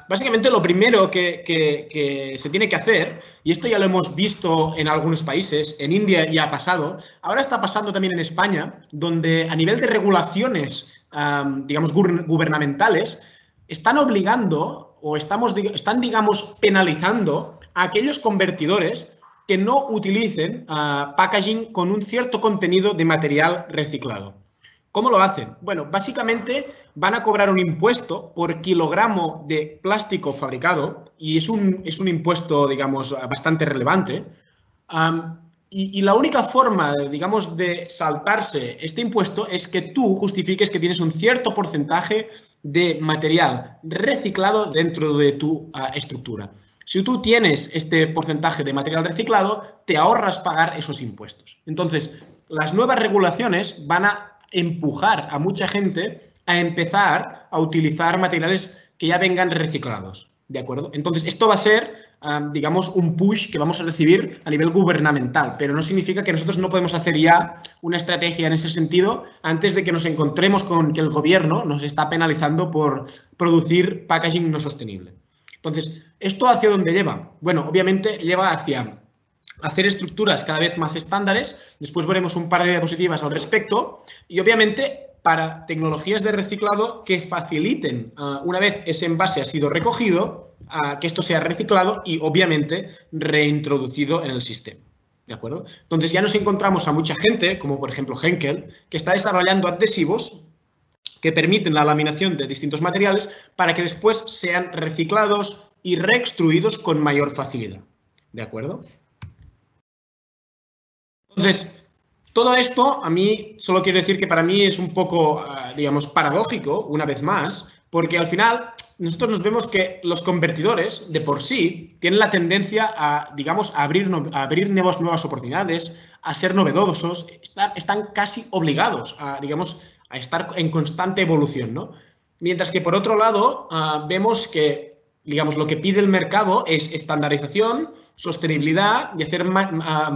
básicamente lo primero que se tiene que hacer, y esto ya lo hemos visto en algunos países, en India ya ha pasado, ahora está pasando también en España, donde a nivel de regulaciones, digamos, gubernamentales, están obligando o están, digamos, penalizando a aquellos convertidores que no utilicen packaging con un cierto contenido de material reciclado. ¿Cómo lo hacen? Bueno, básicamente van a cobrar un impuesto por kilogramo de plástico fabricado y es un impuesto, digamos, bastante relevante. Y la única forma, digamos, de saltarse este impuesto es que tú justifiques que tienes un cierto porcentaje de material reciclado dentro de tu estructura. Si tú tienes este porcentaje de material reciclado, te ahorras pagar esos impuestos. Entonces, las nuevas regulaciones van a empujar a mucha gente a empezar a utilizar materiales que ya vengan reciclados, ¿de acuerdo? Entonces, esto va a ser digamos, un push que vamos a recibir a nivel gubernamental, pero no significa que nosotros no podemos hacer ya una estrategia en ese sentido antes de que nos encontremos con que el gobierno nos está penalizando por producir packaging no sostenible. Entonces, ¿esto hacia dónde lleva? Bueno, obviamente lleva hacia hacer estructuras cada vez más estándares, después veremos un par de diapositivas al respecto, y obviamente para tecnologías de reciclado que faciliten, una vez ese envase ha sido recogido, que esto sea reciclado y obviamente reintroducido en el sistema. ¿De acuerdo? Entonces ya nos encontramos a mucha gente, como por ejemplo Henkel, que está desarrollando adhesivos que permiten la laminación de distintos materiales para que después sean reciclados y reextruidos con mayor facilidad. ¿De acuerdo? Entonces, todo esto a mí solo quiero decir que para mí es un poco, digamos, paradójico, una vez más, porque al final nosotros nos vemos que los convertidores de por sí tienen la tendencia a, digamos, a abrir nuevas oportunidades, a ser novedosos, están casi obligados a, digamos, a estar en constante evolución, ¿no? Mientras que por otro lado vemos que, digamos, lo que pide el mercado es estandarización, sostenibilidad y hacer,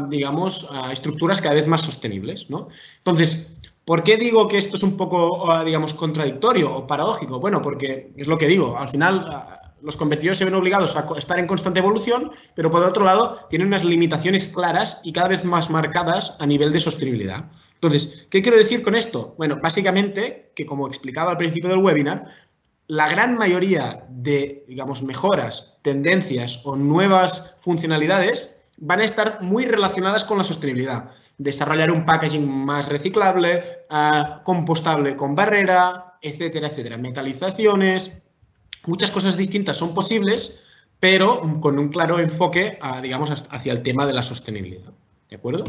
digamos, estructuras cada vez más sostenibles, ¿no? Entonces, ¿por qué digo que esto es un poco, digamos, contradictorio o paradójico? Bueno, porque es lo que digo, al final los convertidores se ven obligados a estar en constante evolución, pero por otro lado tienen unas limitaciones claras y cada vez más marcadas a nivel de sostenibilidad. Entonces, ¿qué quiero decir con esto? Bueno, básicamente que, como explicaba al principio del webinar, la gran mayoría de, digamos, mejoras, tendencias o nuevas funcionalidades van a estar muy relacionadas con la sostenibilidad. Desarrollar un packaging más reciclable, compostable con barrera, etcétera, etcétera. Metalizaciones, muchas cosas distintas son posibles, pero con un claro enfoque, digamos, hacia el tema de la sostenibilidad. ¿De acuerdo?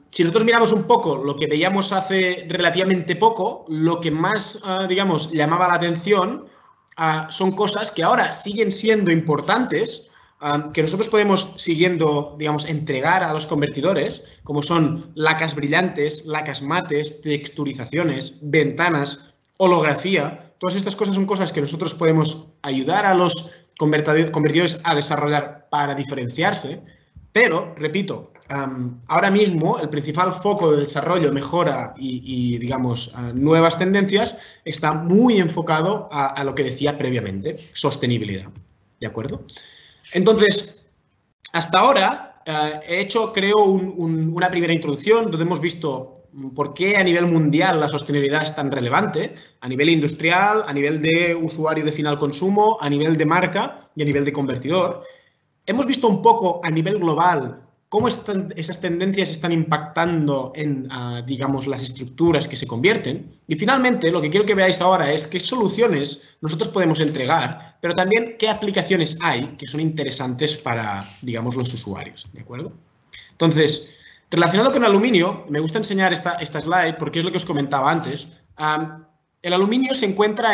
Si nosotros miramos un poco lo que veíamos hace relativamente poco, lo que más, digamos, llamaba la atención son cosas que ahora siguen siendo importantes, que nosotros podemos siguiendo, digamos, entregar a los convertidores, como son lacas brillantes, lacas mates, texturizaciones, ventanas, holografía. Todas estas cosas son cosas que nosotros podemos ayudar a los convertidores a desarrollar para diferenciarse, pero, repito, ahora mismo el principal foco de desarrollo, mejora y digamos, nuevas tendencias está muy enfocado a lo que decía previamente, sostenibilidad. ¿De acuerdo? Entonces, hasta ahora he hecho, creo, una primera introducción donde hemos visto por qué a nivel mundial la sostenibilidad es tan relevante, a nivel industrial, a nivel de usuario de final consumo, a nivel de marca y a nivel de convertidor. Hemos visto un poco a nivel global cómo esas tendencias están impactando en, digamos, las estructuras que se convierten. Y finalmente, lo que quiero que veáis ahora es qué soluciones nosotros podemos entregar, pero también qué aplicaciones hay que son interesantes para, digamos, los usuarios. ¿De acuerdo? Entonces, relacionado con aluminio, me gusta enseñar esta slide porque es lo que os comentaba antes. El aluminio se encuentra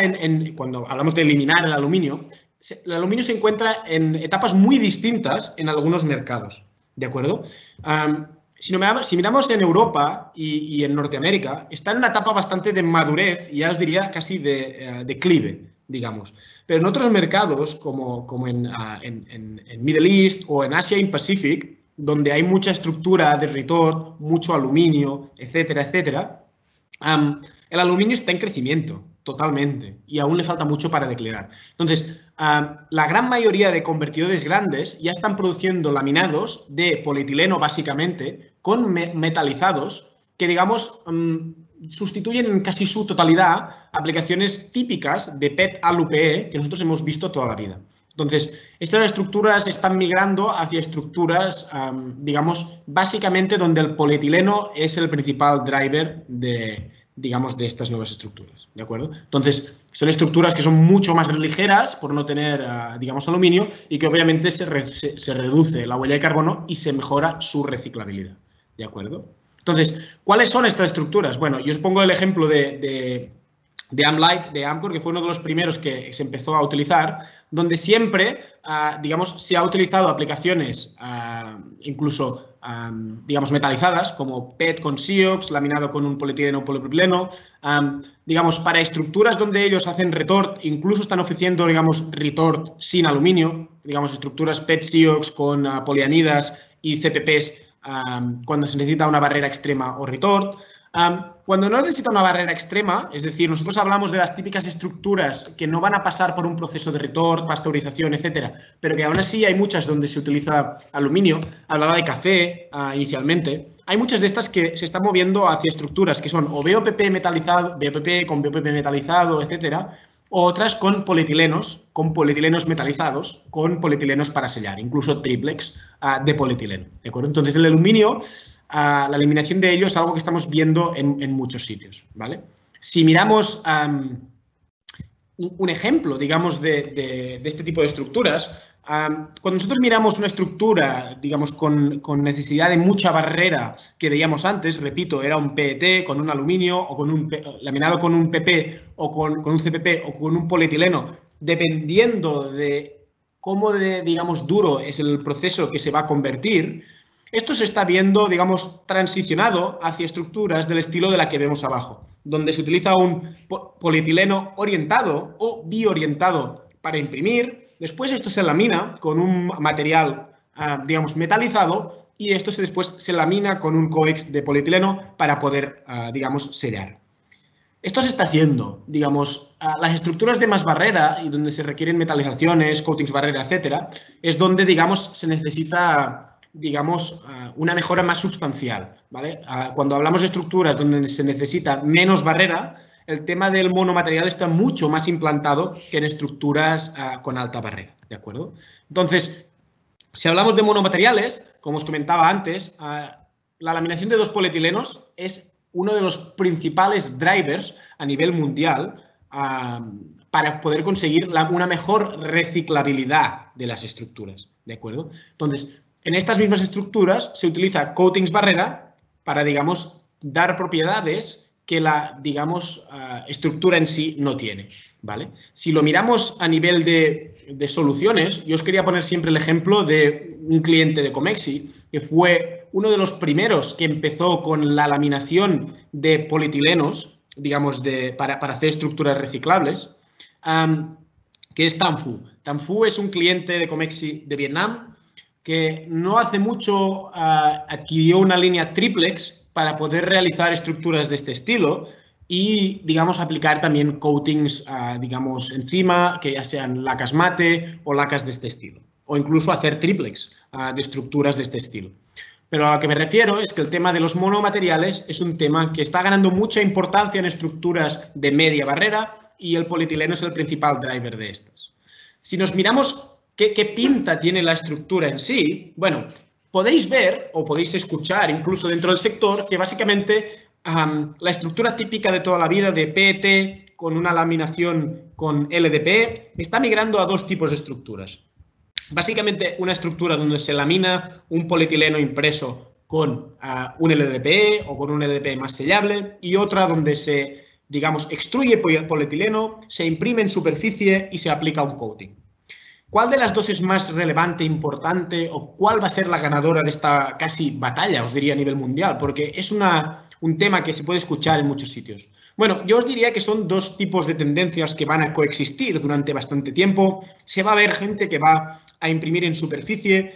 cuando hablamos de eliminar el aluminio se encuentra en etapas muy distintas en algunos mercados. ¿De acuerdo? Si miramos en Europa y en Norteamérica, está en una etapa bastante de madurez y ya os diría casi de declive, digamos. Pero en otros mercados, como en Middle East o en Asia y Pacific, donde hay mucha estructura de retort, mucho aluminio, etcétera, etcétera, el aluminio está en crecimiento totalmente y aún le falta mucho para declinar. Entonces, la gran mayoría de convertidores grandes ya están produciendo laminados de polietileno básicamente con metalizados que, digamos, sustituyen en casi su totalidad aplicaciones típicas de PET-ALU-PE que nosotros hemos visto toda la vida. Entonces, estas estructuras están migrando hacia estructuras, digamos, básicamente donde el polietileno es el principal driver digamos, de estas nuevas estructuras, ¿de acuerdo? Entonces, son estructuras que son mucho más ligeras por no tener, digamos, aluminio y que obviamente se reduce la huella de carbono y se mejora su reciclabilidad, ¿de acuerdo? Entonces, ¿cuáles son estas estructuras? Bueno, yo os pongo el ejemplo de de AmLite, de Amcor, que fue uno de los primeros que se empezó a utilizar, donde siempre, digamos, se ha utilizado aplicaciones incluso, digamos, metalizadas, como PET con SIOX, laminado con un polietileno o polipropileno, digamos, para estructuras donde ellos hacen retort, incluso están ofreciendo, digamos, retort sin aluminio, digamos, estructuras PET SIOX con polianidas y CPPs cuando se necesita una barrera extrema o retort. Cuando no necesita una barrera extrema, es decir, nosotros hablamos de las típicas estructuras que no van a pasar por un proceso de retort, pasteurización, etcétera, pero que aún así hay muchas donde se utiliza aluminio. Hablaba de café inicialmente. Hay muchas de estas que se están moviendo hacia estructuras que son o BOPP metalizado, BOPP con BOPP metalizado, etcétera, o otras con polietilenos metalizados, con polietilenos para sellar, incluso triplex de polietileno, ¿de acuerdo? Entonces, el aluminio, la eliminación de ello es algo que estamos viendo en muchos sitios, ¿vale? Si miramos un ejemplo, digamos, de este tipo de estructuras, cuando nosotros miramos una estructura, digamos, con necesidad de mucha barrera que veíamos antes, repito, era un PET con un aluminio o con laminado con un PP o con un CPP o con un polietileno, dependiendo de cómo digamos, duro es el proceso que se va a convertir, esto se está viendo, digamos, transicionado hacia estructuras del estilo de la que vemos abajo, donde se utiliza un polietileno orientado o biorientado para imprimir. Después esto se lamina con un material, digamos, metalizado y esto después se lamina con un coex de polietileno para poder, digamos, sellar. Esto se está haciendo, digamos, las estructuras de más barrera y donde se requieren metalizaciones, coatings barrera, etcétera, es donde, digamos, se necesita, digamos, una mejora más sustancial, ¿vale? Cuando hablamos de estructuras donde se necesita menos barrera, el tema del monomaterial está mucho más implantado que en estructuras con alta barrera, ¿de acuerdo? Entonces, si hablamos de monomateriales, como os comentaba antes, la laminación de dos polietilenos es uno de los principales drivers a nivel mundial para poder conseguir una mejor reciclabilidad de las estructuras, ¿de acuerdo? Entonces, en estas mismas estructuras se utiliza coatings barrera para, digamos, dar propiedades que la, digamos, estructura en sí no tiene, ¿vale? Si lo miramos a nivel de soluciones, yo os quería poner siempre el ejemplo de un cliente de Comexi, que fue uno de los primeros que empezó con la laminación de polietilenos, digamos, para hacer estructuras reciclables, que es Tanfu. Tanfu es un cliente de Comexi de Vietnam que no hace mucho adquirió una línea triplex para poder realizar estructuras de este estilo y, digamos, aplicar también coatings, digamos, encima, que ya sean lacas mate o lacas de este estilo, o incluso hacer triplex de estructuras de este estilo. Pero a lo que me refiero es que el tema de los monomateriales es un tema que está ganando mucha importancia en estructuras de media barrera y el polietileno es el principal driver de estas. Si nos miramos qué pinta tiene la estructura en sí, bueno, podéis ver o podéis escuchar incluso dentro del sector que básicamente la estructura típica de toda la vida de PET con una laminación con LDPE está migrando a dos tipos de estructuras. Básicamente una estructura donde se lamina un polietileno impreso con un LDPE o con un LDPE más sellable y otra donde se, digamos, extruye polietileno, se imprime en superficie y se aplica un coating. ¿Cuál de las dos es más relevante, importante o cuál va a ser la ganadora de esta casi batalla, os diría, a nivel mundial? Porque es un tema que se puede escuchar en muchos sitios. Bueno, yo os diría que son dos tipos de tendencias que van a coexistir durante bastante tiempo. Se va a ver gente que va a imprimir en superficie,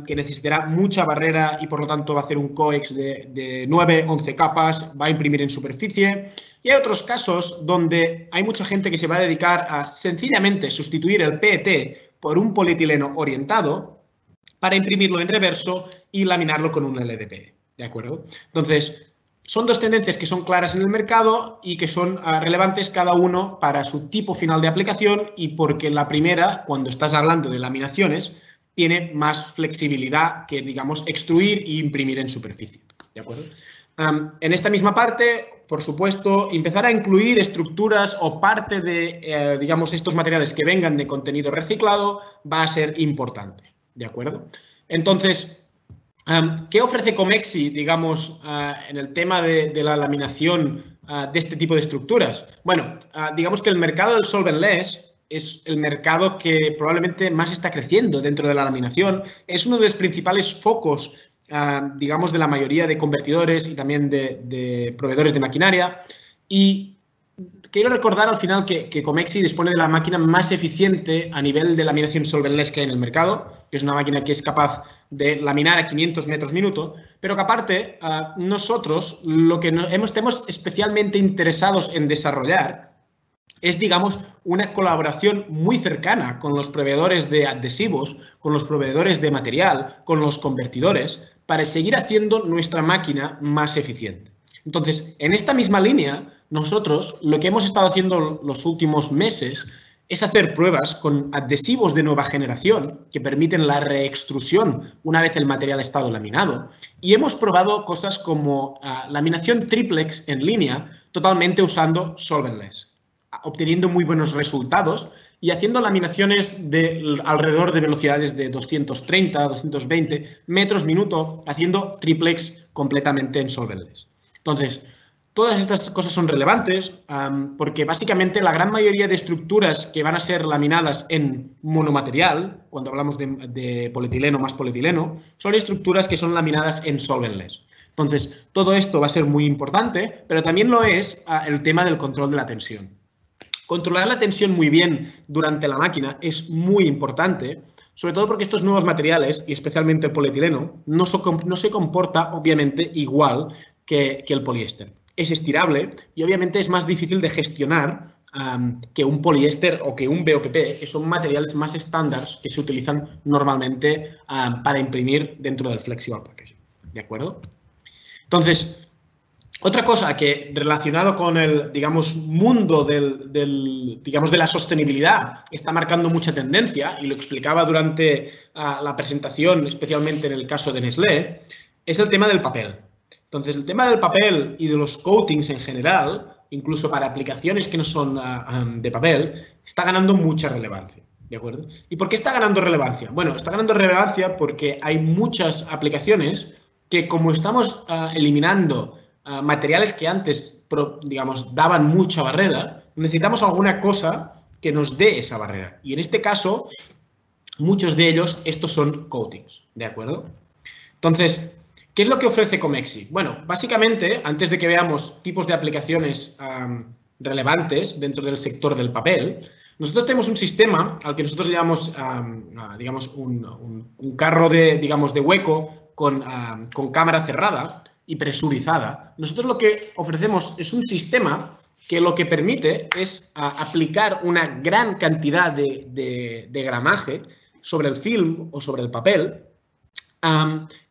que necesitará mucha barrera y por lo tanto va a hacer un coex de 9, 11 capas, va a imprimir en superficie. Y hay otros casos donde hay mucha gente que se va a dedicar a sencillamente sustituir el PET por un polietileno orientado para imprimirlo en reverso y laminarlo con un LDPE, ¿de acuerdo? Entonces, son dos tendencias que son claras en el mercado y que son relevantes cada uno para su tipo final de aplicación y porque la primera, cuando estás hablando de laminaciones, tiene más flexibilidad que, digamos, extruir e imprimir en superficie, ¿de acuerdo? En esta misma parte, por supuesto, empezar a incluir estructuras o parte de, digamos, estos materiales que vengan de contenido reciclado va a ser importante, ¿de acuerdo? Entonces, ¿qué ofrece Comexi, digamos, en el tema de la laminación de este tipo de estructuras? Bueno, digamos que el mercado del solventless es el mercado que probablemente más está creciendo dentro de la laminación. Es uno de los principales focos, digamos, de la mayoría de convertidores y también de proveedores de maquinaria. Y quiero recordar al final que Comexi dispone de la máquina más eficiente a nivel de laminación solventless que hay en el mercado, que es una máquina que es capaz de laminar a 500 metros minuto, pero que aparte nosotros lo que estemos especialmente interesados en desarrollar es, digamos, una colaboración muy cercana con los proveedores de adhesivos, con los proveedores de material, con los convertidores, para seguir haciendo nuestra máquina más eficiente. Entonces, en esta misma línea, nosotros lo que hemos estado haciendo los últimos meses es hacer pruebas con adhesivos de nueva generación que permiten la reextrusión una vez el material ha estado laminado. Y hemos probado cosas como laminación triplex en línea, totalmente usando solventless, obteniendo muy buenos resultados y haciendo laminaciones de alrededor de velocidades de 230, 220 metros minuto, haciendo triplex completamente en solventless. Entonces, todas estas cosas son relevantes porque básicamente la gran mayoría de estructuras que van a ser laminadas en monomaterial, cuando hablamos de polietileno más polietileno, son estructuras que son laminadas en solventless. Entonces, todo esto va a ser muy importante, pero también lo es el tema del control de la tensión. Controlar la tensión muy bien durante la máquina es muy importante, sobre todo porque estos nuevos materiales, y especialmente el polietileno, no se comporta obviamente igual que el poliéster. Es estirable y obviamente es más difícil de gestionar que un poliéster o que un BOPP, que son materiales más estándar que se utilizan normalmente para imprimir dentro del flexible packaging. ¿De acuerdo? Entonces, otra cosa que relacionado con el, digamos, mundo digamos, de la sostenibilidad está marcando mucha tendencia, y lo explicaba durante la presentación, especialmente en el caso de Nestlé, es el tema del papel. Entonces, el tema del papel y de los coatings en general, incluso para aplicaciones que no son de papel, está ganando mucha relevancia. ¿De acuerdo? ¿Y por qué está ganando relevancia? Bueno, está ganando relevancia porque hay muchas aplicaciones que, como estamos eliminando materiales que antes, digamos, daban mucha barrera, necesitamos alguna cosa que nos dé esa barrera. Y en este caso, muchos de ellos, estos son coatings, ¿de acuerdo? Entonces, ¿qué es lo que ofrece Comexi? Bueno, básicamente, antes de que veamos tipos de aplicaciones relevantes dentro del sector del papel, nosotros tenemos un sistema al que nosotros le llamamos, digamos, un carro de hueco con cámara cerrada y presurizada. Nosotros lo que ofrecemos es un sistema que lo que permite es aplicar una gran cantidad de gramaje sobre el film o sobre el papel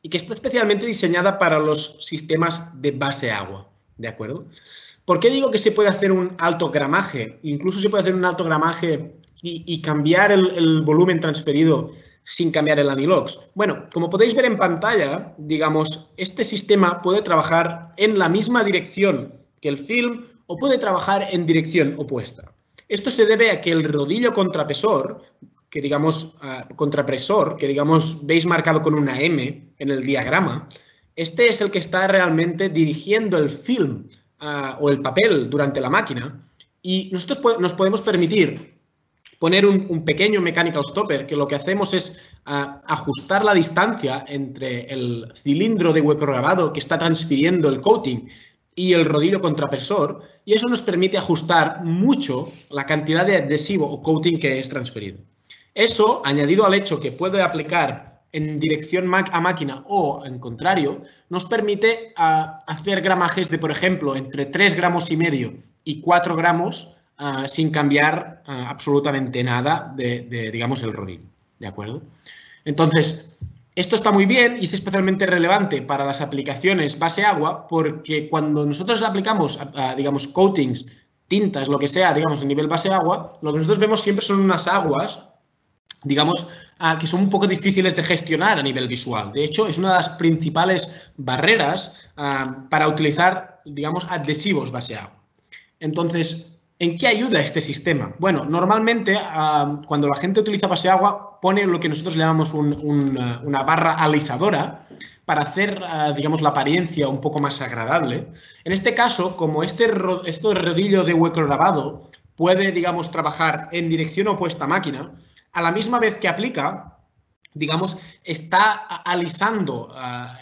y que está especialmente diseñada para los sistemas de base agua, ¿de acuerdo? ¿Por qué digo que se puede hacer un alto gramaje? Incluso se puede hacer un alto gramaje y cambiar el volumen transferido sin cambiar el anilox. Bueno, como podéis ver en pantalla, digamos, este sistema puede trabajar en la misma dirección que el film o puede trabajar en dirección opuesta. Esto se debe a que el rodillo contrapresor, que digamos, veis marcado con una M en el diagrama, este es el que está realmente dirigiendo el film o el papel durante la máquina, y nosotros nos podemos permitir poner un pequeño mechanical stopper que lo que hacemos es ajustar la distancia entre el cilindro de hueco grabado que está transfiriendo el coating y el rodillo contrapresor, y eso nos permite ajustar mucho la cantidad de adhesivo o coating que es transferido. Eso, añadido al hecho que puede aplicar en dirección a máquina o en contrario, nos permite hacer gramajes de, por ejemplo, entre 3,5 gramos y 4 gramos sin cambiar absolutamente nada digamos, el rodillo, ¿de acuerdo? Entonces, esto está muy bien y es especialmente relevante para las aplicaciones base agua porque cuando nosotros aplicamos, digamos, coatings, tintas, lo que sea, digamos, a nivel base agua, lo que nosotros vemos siempre son unas aguas, digamos, que son un poco difíciles de gestionar a nivel visual. De hecho, es una de las principales barreras para utilizar, digamos, adhesivos base agua. Entonces, ¿En qué ayuda este sistema? Bueno, normalmente cuando la gente utiliza Paseagua pone lo que nosotros llamamos una barra alisadora para hacer, digamos, la apariencia un poco más agradable. En este caso, como este rodillo de hueco grabado puede, digamos, trabajar en dirección opuesta a máquina, a la misma vez que aplica, digamos, está alisando,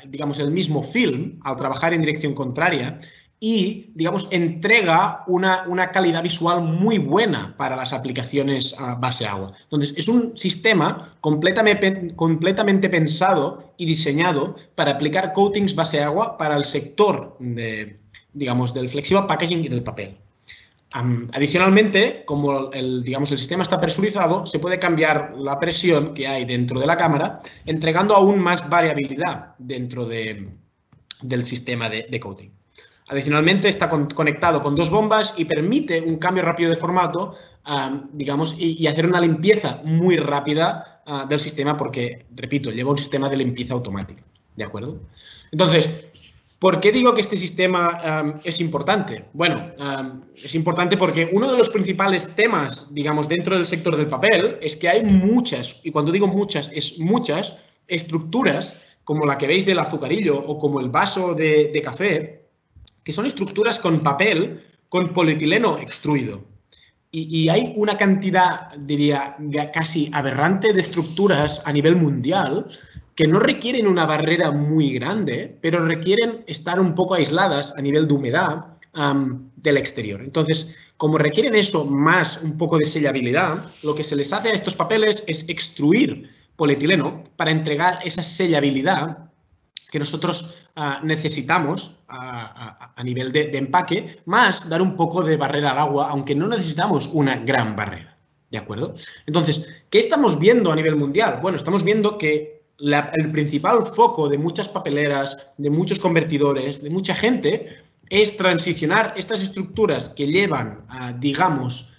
digamos, el mismo film al trabajar en dirección contraria y, digamos, entrega una calidad visual muy buena para las aplicaciones base agua. Entonces, es un sistema completamente pensado y diseñado para aplicar coatings base agua para el sector digamos, del flexible packaging y del papel. Adicionalmente, como digamos, el sistema está presurizado, se puede cambiar la presión que hay dentro de la cámara, entregando aún más variabilidad dentro del sistema de coating. Adicionalmente, está conectado con 2 bombas y permite un cambio rápido de formato, digamos, y hacer una limpieza muy rápida del sistema porque, repito, lleva un sistema de limpieza automática. ¿De acuerdo? Entonces, ¿por qué digo que este sistema es importante? Bueno, es importante porque uno de los principales temas, digamos, dentro del sector del papel es que hay muchas, y cuando digo muchas, es muchas estructuras, como la que veis del azucarillo o como el vaso de café, que son estructuras con papel con polietileno extruido. Y hay una cantidad, diría, casi aberrante de estructuras a nivel mundial que no requieren una barrera muy grande, pero requieren estar un poco aisladas a nivel de humedad del exterior. Entonces, como requieren eso más un poco de sellabilidad, lo que se les hace a estos papeles es extruir polietileno para entregar esa sellabilidad que nosotros necesitamos a nivel de empaque, más dar un poco de barrera al agua, aunque no necesitamos una gran barrera. ¿De acuerdo? Entonces, ¿qué estamos viendo a nivel mundial? Bueno, estamos viendo que el principal foco de muchas papeleras, de muchos convertidores, de mucha gente, es transicionar estas estructuras que llevan, digamos,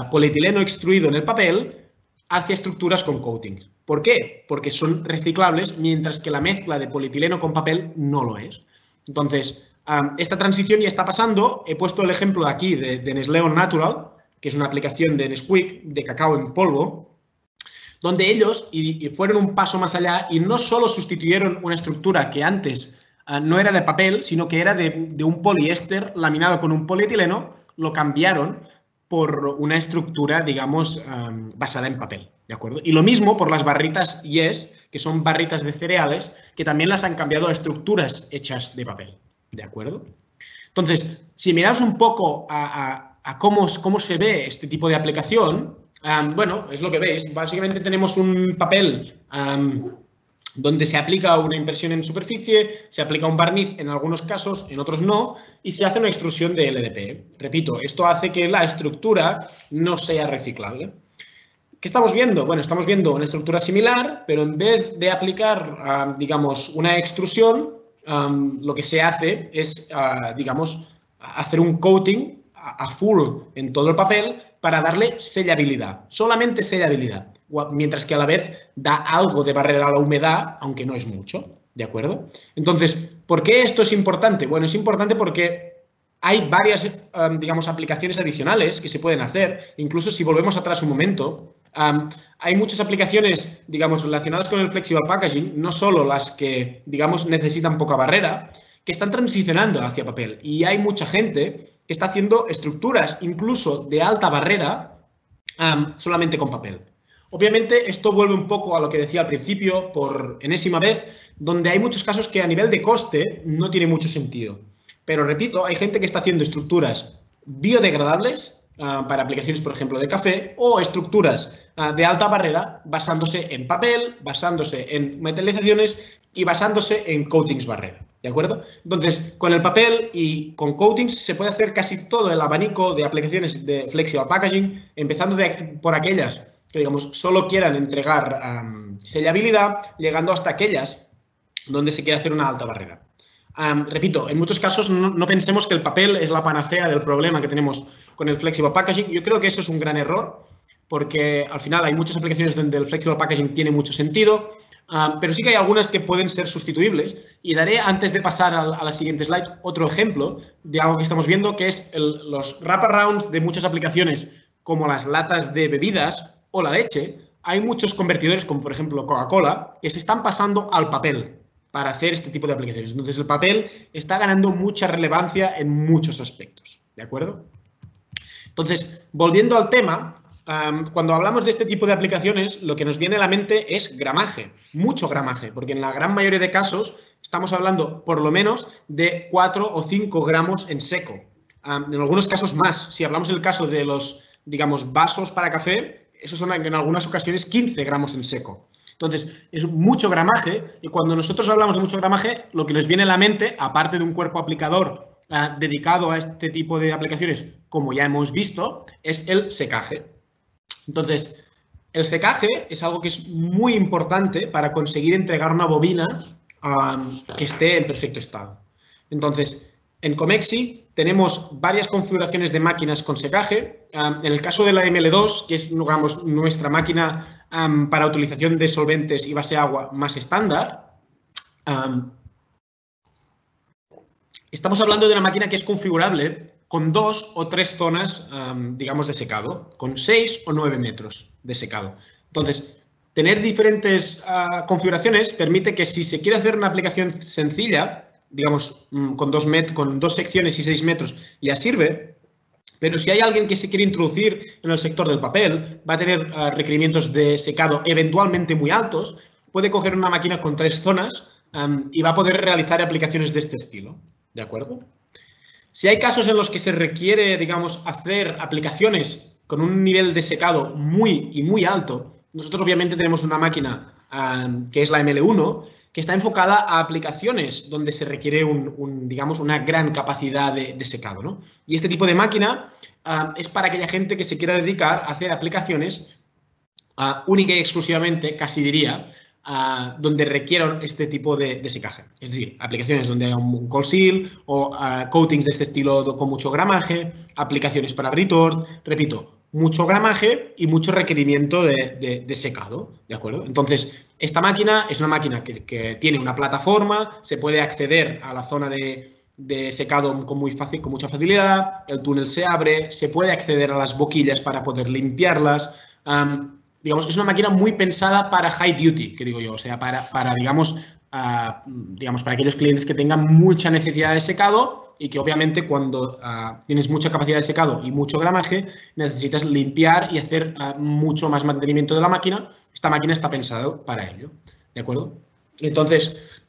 polietileno extruido en el papel hacia estructuras con coatings. ¿Por qué? Porque son reciclables, mientras que la mezcla de polietileno con papel no lo es. Entonces, esta transición ya está pasando. He puesto el ejemplo aquí de Nestlé On Natural, que es una aplicación de Nesquik, de cacao en polvo, donde ellos fueron un paso más allá y no solo sustituyeron una estructura que antes no era de papel, sino que era de un poliéster laminado con un polietileno, lo cambiaron por una estructura, digamos, basada en papel, ¿de acuerdo? Y lo mismo por las barritas Yes, que son barritas de cereales, que también las han cambiado a estructuras hechas de papel, ¿de acuerdo? Entonces, si miramos un poco a cómo se ve este tipo de aplicación, bueno, es lo que veis. Básicamente tenemos un papel donde se aplica una impresión en superficie, se aplica un barniz en algunos casos, en otros no, y se hace una extrusión de LDPE. Repito, esto hace que la estructura no sea reciclable. ¿Qué estamos viendo? Bueno, estamos viendo una estructura similar, pero en vez de aplicar, digamos, una extrusión, lo que se hace es, digamos, hacer un coating a full en todo el papel para darle sellabilidad, solamente sellabilidad, mientras que a la vez da algo de barrera a la humedad, aunque no es mucho, ¿de acuerdo? Entonces, ¿por qué esto es importante? Bueno, es importante porque hay varias, digamos, aplicaciones adicionales que se pueden hacer, incluso si volvemos atrás un momento. Hay muchas aplicaciones, digamos, relacionadas con el flexible packaging, no solo las que, digamos, necesitan poca barrera, que están transicionando hacia papel. Y hay mucha gente que está haciendo estructuras, incluso de alta barrera, solamente con papel. Obviamente, esto vuelve un poco a lo que decía al principio, por enésima vez, donde hay muchos casos que a nivel de coste no tiene mucho sentido. Pero, repito, hay gente que está haciendo estructuras biodegradables para aplicaciones, por ejemplo, de café, o estructuras de alta barrera basándose en papel, basándose en metalizaciones y basándose en coatings barrera, ¿de acuerdo? Entonces, con el papel y con coatings se puede hacer casi todo el abanico de aplicaciones de flexible packaging, empezando por aquellas que, digamos, solo quieran entregar sellabilidad, llegando hasta aquellas donde se quiere hacer una alta barrera. Repito, en muchos casos no pensemos que el papel es la panacea del problema que tenemos con el flexible packaging. Yo creo que eso es un gran error, porque al final hay muchas aplicaciones donde el flexible packaging tiene mucho sentido. pero sí que hay algunas que pueden ser sustituibles y daré, antes de pasar a la siguiente slide, otro ejemplo de algo que estamos viendo, que es los wraparounds de muchas aplicaciones como las latas de bebidas o la leche. Hay muchos convertidores, como por ejemplo Coca-Cola, que se están pasando al papel para hacer este tipo de aplicaciones. Entonces, el papel está ganando mucha relevancia en muchos aspectos, ¿de acuerdo? Entonces, volviendo al tema, cuando hablamos de este tipo de aplicaciones, lo que nos viene a la mente es gramaje, mucho gramaje, porque en la gran mayoría de casos estamos hablando por lo menos de 4 o 5 gramos en seco. En algunos casos más. Si hablamos del caso de los, digamos, vasos para café, esos son en algunas ocasiones 15 gramos en seco. Entonces, es mucho gramaje y cuando nosotros hablamos de mucho gramaje, lo que nos viene a la mente, aparte de un cuerpo aplicador dedicado a este tipo de aplicaciones, como ya hemos visto, es el secaje. Entonces, el secaje es algo que es muy importante para conseguir entregar una bobina que esté en perfecto estado. Entonces, en Comexi tenemos varias configuraciones de máquinas con secaje. En el caso de la ML2, que es, digamos, nuestra máquina para utilización de solventes y base de agua más estándar, estamos hablando de una máquina que es configurable con 2 o 3 zonas, digamos, de secado, con 6 o 9 metros de secado. Entonces, tener diferentes configuraciones permite que si se quiere hacer una aplicación sencilla, digamos, con 2 secciones y 6 metros, ya sirve, pero si hay alguien que se quiere introducir en el sector del papel, va a tener requerimientos de secado eventualmente muy altos, puede coger una máquina con 3 zonas y va a poder realizar aplicaciones de este estilo, ¿de acuerdo? Si hay casos en los que se requiere, digamos, hacer aplicaciones con un nivel de secado muy alto, nosotros obviamente tenemos una máquina que es la ML1, que está enfocada a aplicaciones donde se requiere digamos, una gran capacidad de secado, ¿no? Y este tipo de máquina es para aquella gente que se quiera dedicar a hacer aplicaciones única y exclusivamente, casi diría, donde requieran este tipo de secaje. Es decir, aplicaciones donde haya un cold seal o coatings de este estilo con mucho gramaje, aplicaciones para retort, repito, mucho gramaje y mucho requerimiento de secado, ¿de acuerdo? Entonces, esta máquina es una máquina que tiene una plataforma, se puede acceder a la zona de secado con mucha facilidad, el túnel se abre, se puede acceder a las boquillas para poder limpiarlas. Digamos, es una máquina muy pensada para high duty, que digo yo, o sea, digamos, para aquellos clientes que tengan mucha necesidad de secado y que obviamente cuando tienes mucha capacidad de secado y mucho gramaje, necesitas limpiar y hacer mucho más mantenimiento de la máquina. Esta máquina está pensada para ello, ¿de acuerdo? Entonces,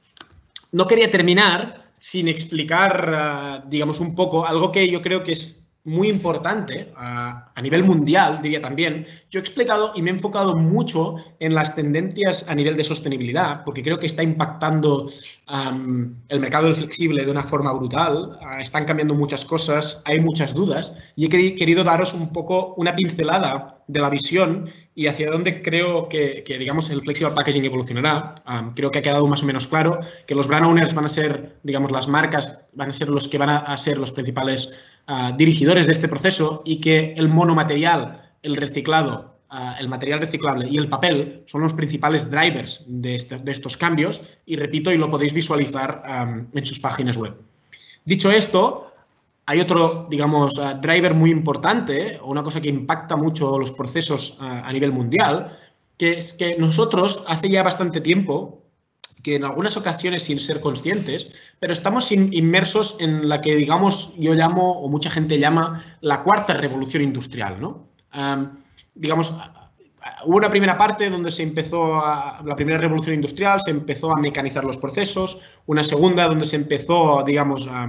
no quería terminar sin explicar, digamos, un poco algo que yo creo que es muy importante a nivel mundial, diría también. Yo he explicado y me he enfocado mucho en las tendencias a nivel de sostenibilidad, porque creo que está impactando el mercado del flexible de una forma brutal. Están cambiando muchas cosas, hay muchas dudas y he querido daros un poco una pincelada de la visión y hacia dónde creo que digamos, el flexible packaging evolucionará. Creo que ha quedado más o menos claro que los brand owners van a ser, digamos, las marcas van a ser los que van a ser los principales dirigidores de este proceso y que el monomaterial, el reciclado, el material reciclable y el papel son los principales drivers de estos cambios y repito, y lo podéis visualizar en sus páginas web. Dicho esto, hay otro, digamos, driver muy importante, o una cosa que impacta mucho los procesos a nivel mundial, que es que nosotros hace ya bastante tiempo que en algunas ocasiones sin ser conscientes, pero estamos inmersos en la que, digamos, yo llamo, o mucha gente llama, la cuarta revolución industrial, ¿no? Digamos, hubo una primera parte donde se empezó, la primera revolución industrial, se empezó a mecanizar los procesos, una segunda donde se empezó, digamos, a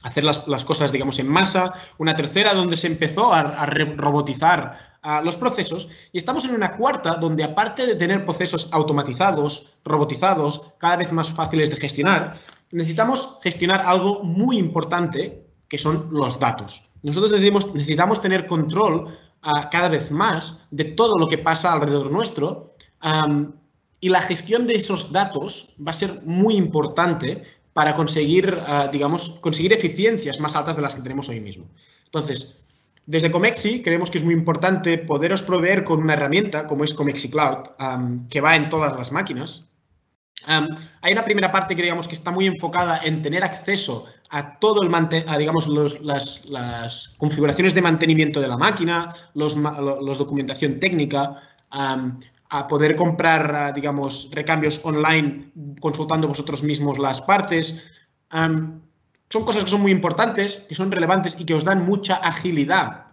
hacer las cosas, digamos, en masa, una tercera donde se empezó a robotizar los procesos y estamos en una cuarta donde aparte de tener procesos automatizados, robotizados, cada vez más fáciles de gestionar, necesitamos gestionar algo muy importante que son los datos. Nosotros necesitamos tener control cada vez más de todo lo que pasa alrededor nuestro y la gestión de esos datos va a ser muy importante para conseguir, digamos, conseguir eficiencias más altas de las que tenemos hoy mismo. Entonces, Desde Comexi creemos que es muy importante poderos proveer con una herramienta como es Comexi Cloud, que va en todas las máquinas. Hay una primera parte que digamos que está muy enfocada en tener acceso a todo digamos las configuraciones de mantenimiento de la máquina, los documentación técnica, a poder comprar digamos recambios online consultando vosotros mismos las partes. Son cosas que son muy importantes, que son relevantes y que os dan mucha agilidad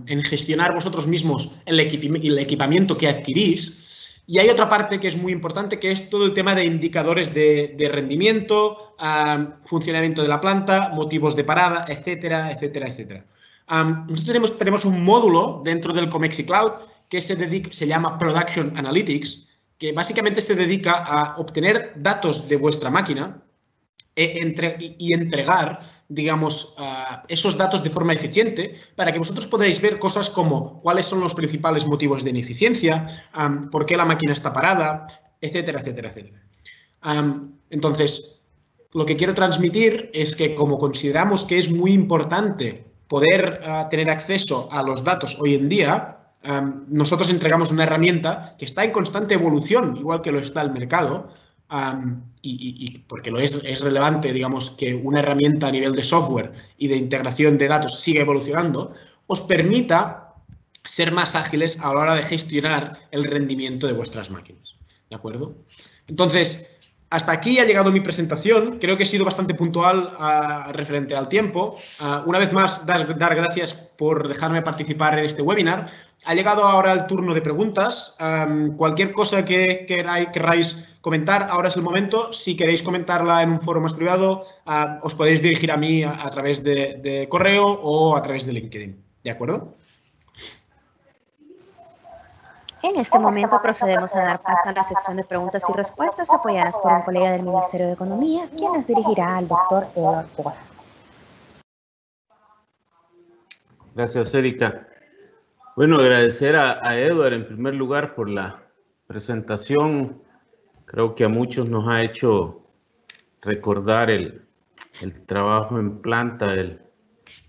en gestionar vosotros mismos el equipamiento que adquirís. Y hay otra parte que es muy importante, que es todo el tema de indicadores de rendimiento, funcionamiento de la planta, motivos de parada, etcétera, etcétera, etcétera. Nosotros tenemos un módulo dentro del Comexi Cloud que se llama Production Analytics, que básicamente se dedica a obtener datos de vuestra máquina y entregar, digamos, esos datos de forma eficiente para que vosotros podáis ver cosas como cuáles son los principales motivos de ineficiencia, por qué la máquina está parada, etcétera, etcétera, etcétera. Entonces, lo que quiero transmitir es que como consideramos que es muy importante poder tener acceso a los datos hoy en día, nosotros entregamos una herramienta que está en constante evolución, igual que lo está el mercado, y porque es relevante, digamos, que una herramienta a nivel de software y de integración de datos siga evolucionando, os permita ser más ágiles a la hora de gestionar el rendimiento de vuestras máquinas. ¿De acuerdo? Entonces, hasta aquí ha llegado mi presentación. Creo que he sido bastante puntual referente al tiempo. Una vez más, dar gracias por dejarme participar en este webinar. Ha llegado ahora el turno de preguntas. Cualquier cosa que queráis comentar, ahora es el momento. Si queréis comentarla en un foro más privado, os podéis dirigir a mí a través de correo o a través de LinkedIn. ¿De acuerdo? En este momento procedemos a dar paso a la sección de preguntas y respuestas apoyadas por un colega del Ministerio de Economía, quien las dirigirá al doctor Edward Porras. Gracias, Erika. Bueno, agradecer a Edward en primer lugar por la presentación. Creo que a muchos nos ha hecho recordar el trabajo en planta,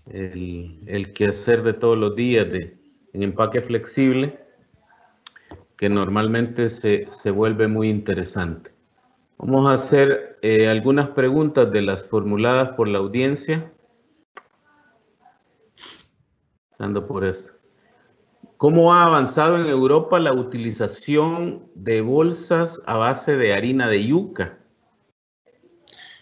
el quehacer de todos los días en empaque flexible, que normalmente se vuelve muy interesante. Vamos a hacer algunas preguntas de las formuladas por la audiencia. Dando por esto. ¿Cómo ha avanzado en Europa la utilización de bolsas a base de harina de yuca?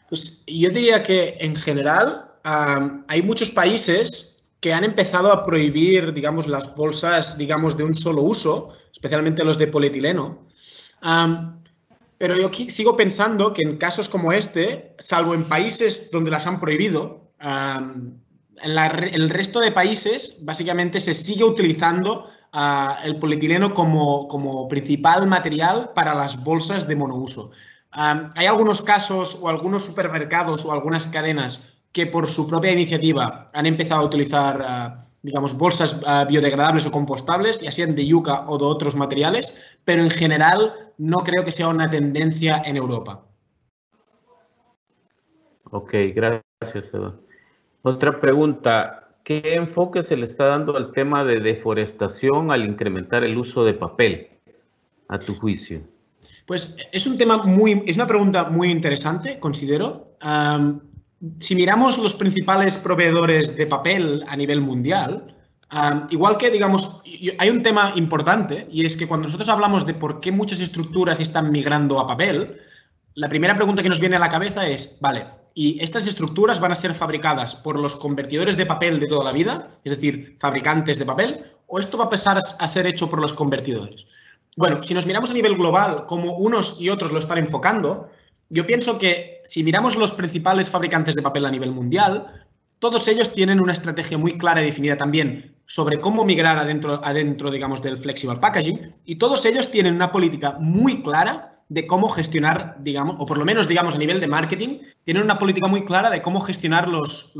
Pues yo diría que en general hay muchos países que han empezado a prohibir, digamos, las bolsas, digamos, de un solo uso, especialmente los de polietileno. Pero yo sigo pensando que en casos como este, salvo en países donde las han prohibido, en el resto de países básicamente se sigue utilizando el polietileno como principal material para las bolsas de monouso. Hay algunos casos o algunos supermercados o algunas cadenas que por su propia iniciativa han empezado a utilizar, digamos, bolsas biodegradables o compostables, ya sean de yuca o de otros materiales, pero en general no creo que sea una tendencia en Europa. Ok, gracias, Eduardo. Otra pregunta, ¿qué enfoque se le está dando al tema de deforestación al incrementar el uso de papel, a tu juicio? Pues es una pregunta muy interesante, considero. Si miramos los principales proveedores de papel a nivel mundial, igual que, digamos, hay un tema importante y es que cuando nosotros hablamos de por qué muchas estructuras están migrando a papel, la primera pregunta que nos viene a la cabeza es, vale, ¿y estas estructuras van a ser fabricadas por los convertidores de papel de toda la vida, es decir, fabricantes de papel, o esto va a pasar a ser hecho por los convertidores? Bueno, si nos miramos a nivel global, como unos y otros lo están enfocando, yo pienso que si miramos los principales fabricantes de papel a nivel mundial, todos ellos tienen una estrategia muy clara y definida también sobre cómo migrar adentro, digamos, del flexible packaging, y todos ellos tienen una política muy clara de cómo gestionar, digamos, o por lo menos, digamos, a nivel de marketing, tienen una política muy clara de cómo gestionar los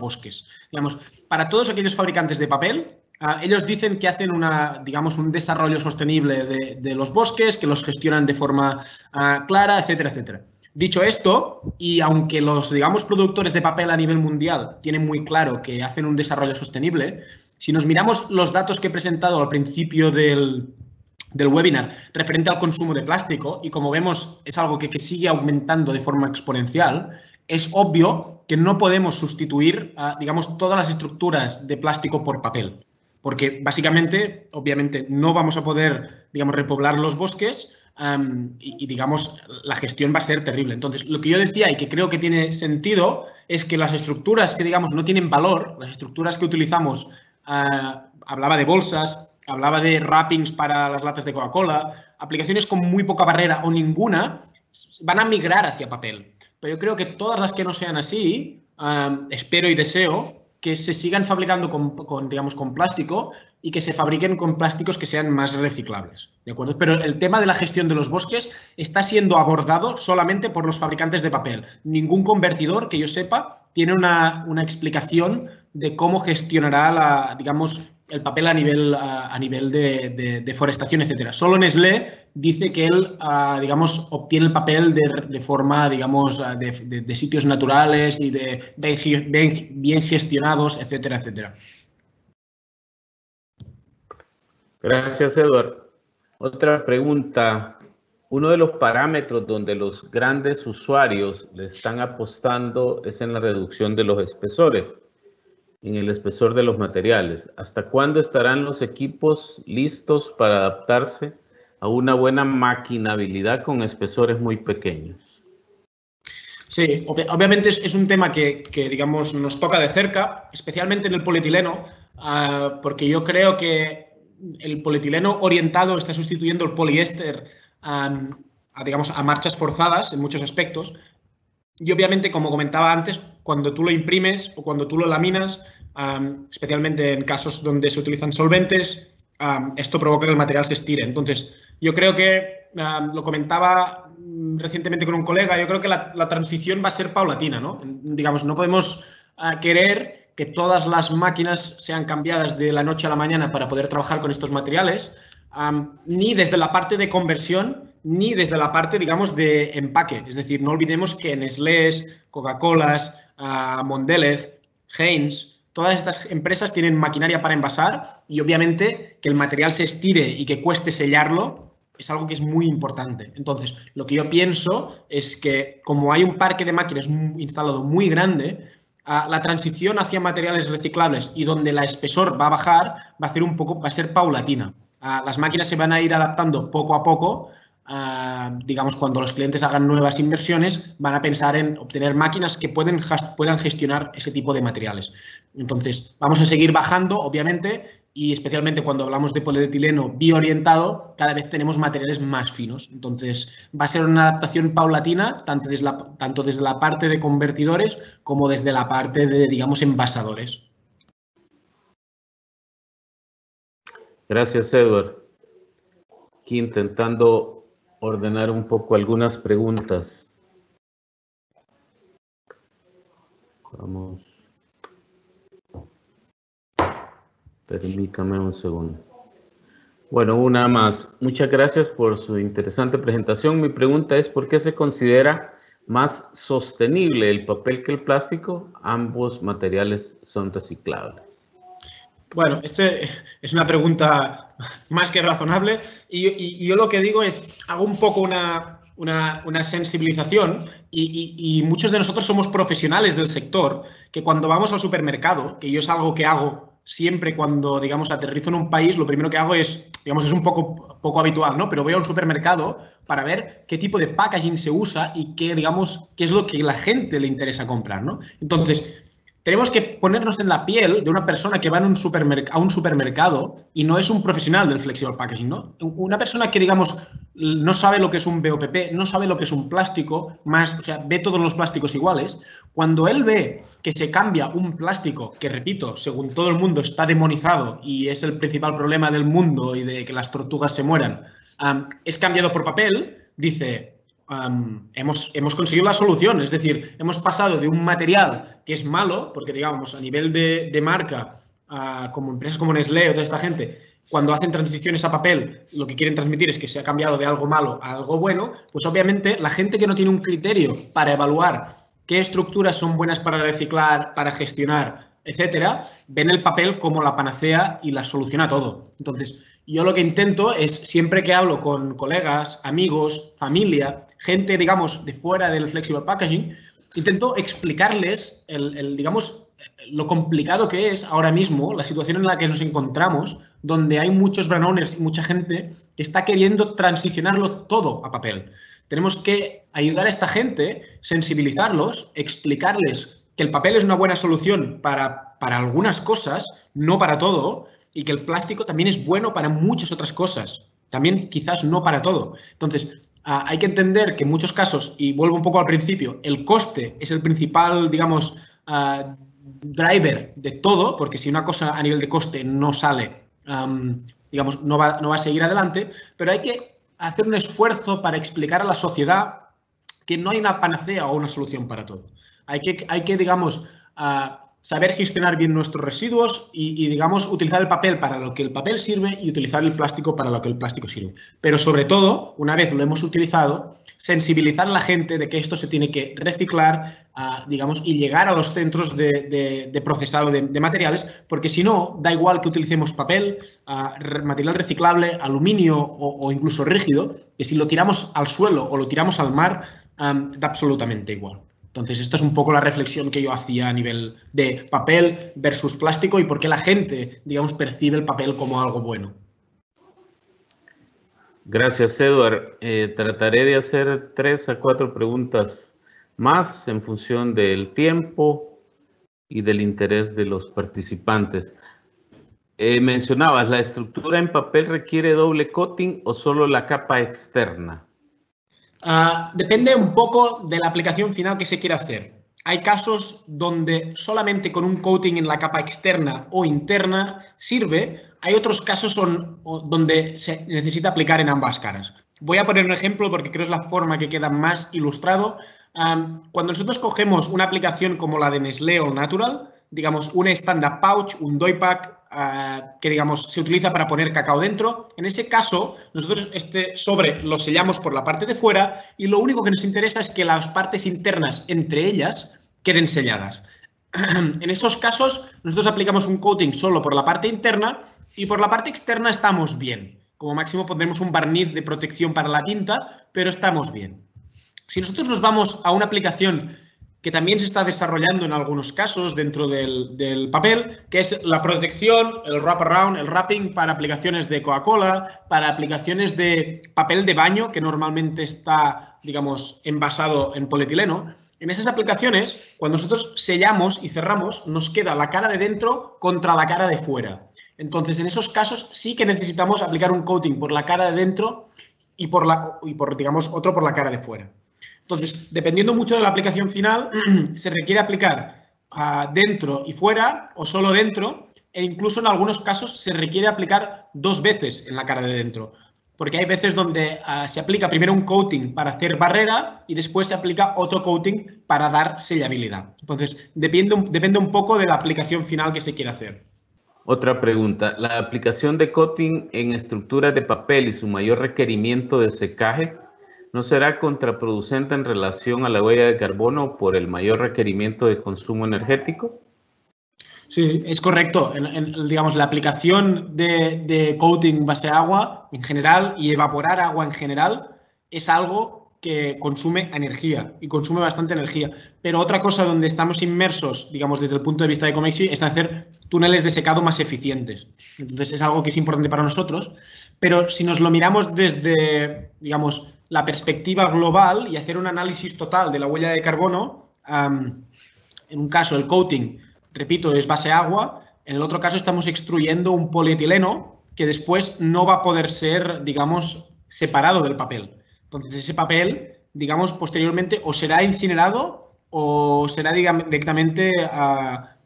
bosques. Digamos, para todos aquellos fabricantes de papel, ellos dicen que hacen un desarrollo sostenible de los bosques, que los gestionan de forma clara, etcétera, etcétera. Dicho esto, y aunque los, digamos, productores de papel a nivel mundial tienen muy claro que hacen un desarrollo sostenible, Si nos miramos los datos que he presentado al principio del webinar referente al consumo de plástico, y como vemos es algo que sigue aumentando de forma exponencial, es obvio que no podemos sustituir, digamos, todas las estructuras de plástico por papel, porque básicamente, obviamente, no vamos a poder, digamos, repoblar los bosques y, digamos, la gestión va a ser terrible. Entonces, lo que yo decía y que creo que tiene sentido es que las estructuras que, digamos, no tienen valor, las estructuras que utilizamos, hablaba de bolsas, hablaba de wrappings para las latas de Coca-Cola, aplicaciones con muy poca barrera o ninguna, van a migrar hacia papel. Pero yo creo que todas las que no sean así, espero y deseo que se sigan fabricando digamos, con plástico y que se fabriquen con plásticos que sean más reciclables, ¿de acuerdo? Pero el tema de la gestión de los bosques está siendo abordado solamente por los fabricantes de papel. Ningún convertidor, que yo sepa, tiene una explicación de cómo gestionará digamos, el papel a nivel de deforestación, etcétera. Solo Nestlé dice que él, digamos, obtiene el papel de forma, digamos, de sitios naturales y bien gestionados, etcétera, etcétera. Gracias, Edward. Otra pregunta. Uno de los parámetros donde los grandes usuarios le están apostando es en la reducción de los espesores, en el espesor de los materiales. ¿Hasta cuándo estarán los equipos listos para adaptarse a una buena maquinabilidad con espesores muy pequeños? Sí, obviamente es un tema que, digamos, nos toca de cerca, especialmente en el polietileno, porque yo creo que el polietileno orientado está sustituyendo el poliéster digamos, a marchas forzadas en muchos aspectos. Y obviamente, como comentaba antes, cuando tú lo imprimes o cuando tú lo laminas, especialmente en casos donde se utilizan solventes, esto provoca que el material se estire. Entonces, yo creo que, lo comentaba recientemente con un colega, yo creo que la transición va a ser paulatina, ¿no? Digamos, no podemos querer que todas las máquinas sean cambiadas de la noche a la mañana para poder trabajar con estos materiales, ni desde la parte de conversión, ni desde la parte, digamos, de empaque. Es decir, no olvidemos que Nestlé, Coca-Colas, Mondelez, Heinz, todas estas empresas tienen maquinaria para envasar y obviamente que el material se estire y que cueste sellarlo es algo que es muy importante. Entonces, lo que yo pienso es que como hay un parque de máquinas instalado muy grande, la transición hacia materiales reciclables y donde la espesor va a bajar va a ser paulatina. Las máquinas se van a ir adaptando poco a poco. Digamos, cuando los clientes hagan nuevas inversiones, van a pensar en obtener máquinas que puedan gestionar ese tipo de materiales. Entonces, vamos a seguir bajando, obviamente, y especialmente cuando hablamos de polietileno bioorientado, cada vez tenemos materiales más finos. Entonces, va a ser una adaptación paulatina, tanto desde la parte de convertidores como desde la parte de, digamos, envasadores. Gracias, Edward. Aquí intentando ordenar un poco algunas preguntas. Vamos. Permítame un segundo. Bueno, una más. Muchas gracias por su interesante presentación. Mi pregunta es, ¿por qué se considera más sostenible el papel que el plástico? Ambos materiales son reciclables. Bueno, es una pregunta más que razonable y yo lo que digo es, hago un poco una sensibilización y muchos de nosotros somos profesionales del sector que cuando vamos al supermercado, que yo es algo que hago siempre cuando, digamos, aterrizo en un país, lo primero que hago es, digamos, es un poco habitual, ¿no? Pero voy a un supermercado para ver qué tipo de packaging se usa y qué, digamos, qué es lo que a la gente le interesa comprar, ¿no? Entonces, tenemos que ponernos en la piel de una persona que va a un supermercado y no es un profesional del flexible packaging, ¿no? Una persona que, digamos, no sabe lo que es un BOPP, no sabe lo que es un plástico, o sea, ve todos los plásticos iguales. Cuando él ve que se cambia un plástico que, repito, según todo el mundo está demonizado y es el principal problema del mundo y de que las tortugas se mueran, es cambiado por papel, dice... hemos conseguido la solución, es decir, hemos pasado de un material que es malo, porque digamos a nivel de marca, como empresas como Nestlé o toda esta gente, cuando hacen transiciones a papel, lo que quieren transmitir es que se ha cambiado de algo malo a algo bueno, pues obviamente la gente que no tiene un criterio para evaluar qué estructuras son buenas para reciclar, para gestionar etcétera, ven el papel como la panacea y la solución a todo. Entonces, yo lo que intento es, siempre que hablo con colegas, amigos, familia, gente, digamos, de fuera del flexible packaging, intento explicarles digamos, lo complicado que es ahora mismo la situación en la que nos encontramos, donde hay muchos brand owners y mucha gente que está queriendo transicionarlo todo a papel. Tenemos que ayudar a esta gente, sensibilizarlos, explicarles que el papel es una buena solución para algunas cosas, no para todo, y que el plástico también es bueno para muchas otras cosas, también quizás no para todo. Entonces, hay que entender que en muchos casos, y vuelvo un poco al principio, el coste es el principal, digamos, driver de todo, porque si una cosa a nivel de coste no sale, digamos, no va a seguir adelante, pero hay que hacer un esfuerzo para explicar a la sociedad que no hay una panacea o una solución para todo. Hay que digamos, saber gestionar bien nuestros residuos y, digamos, utilizar el papel para lo que el papel sirve y utilizar el plástico para lo que el plástico sirve. Pero sobre todo, una vez lo hemos utilizado, sensibilizar a la gente de que esto se tiene que reciclar, digamos, y llegar a los centros de procesado de materiales, porque si no, da igual que utilicemos papel, material reciclable, aluminio o incluso rígido, que si lo tiramos al suelo o lo tiramos al mar, da absolutamente igual. Entonces, esta es un poco la reflexión que yo hacía a nivel de papel versus plástico y por qué la gente, digamos, percibe el papel como algo bueno. Gracias, Edward. Trataré de hacer 3 a 4 preguntas más en función del tiempo y del interés de los participantes. Mencionabas, ¿la estructura en papel requiere doble coating o solo la capa externa? Depende un poco de la aplicación final que se quiera hacer. Hay casos donde solamente con un coating en la capa externa o interna sirve. Hay otros casos donde se necesita aplicar en ambas caras. Voy a poner un ejemplo porque creo que es la forma que queda más ilustrado. Cuando nosotros cogemos una aplicación como la de Nestlé o Natural, digamos un stand-up pouch, un doy pack, que digamos se utiliza para poner cacao dentro. En ese caso, nosotros este sobre lo sellamos por la parte de fuera y lo único que nos interesa es que las partes internas entre ellas queden selladas. En esos casos, nosotros aplicamos un coating solo por la parte interna y por la parte externa estamos bien. Como máximo pondremos un barniz de protección para la tinta, pero estamos bien. Si nosotros nos vamos a una aplicación que también se está desarrollando en algunos casos dentro del papel, que es la protección, el wraparound, el wrapping para aplicaciones de Coca-Cola, para aplicaciones de papel de baño, que normalmente está, digamos, envasado en polietileno. En esas aplicaciones, cuando nosotros sellamos y cerramos, nos queda la cara de dentro contra la cara de fuera. Entonces, en esos casos sí que necesitamos aplicar un coating por la cara de dentro y digamos, otro por la cara de fuera. Entonces, dependiendo mucho de la aplicación final, se requiere aplicar dentro y fuera o solo dentro, e incluso en algunos casos se requiere aplicar 2 veces en la cara de dentro, porque hay veces donde se aplica primero un coating para hacer barrera y después se aplica otro coating para dar sellabilidad. Entonces, depende un poco de la aplicación final que se quiera hacer. Otra pregunta, ¿la aplicación de coating en estructuras de papel y su mayor requerimiento de secaje no será contraproducente en relación a la huella de carbono por el mayor requerimiento de consumo energético? Sí, es correcto. Digamos, la aplicación de coating base agua en general y evaporar agua en general es algo que consume energía y consume bastante energía. Pero otra cosa donde estamos inmersos, digamos, desde el punto de vista de Comexi, es hacer túneles de secado más eficientes. Entonces, es algo que es importante para nosotros. Pero si nos lo miramos desde, digamos, la perspectiva global y hacer un análisis total de la huella de carbono, en un caso el coating, repito, es base agua, en el otro caso estamos extruyendo un polietileno que después no va a poder ser, digamos, separado del papel. Entonces ese papel, digamos, posteriormente o será incinerado o será directamente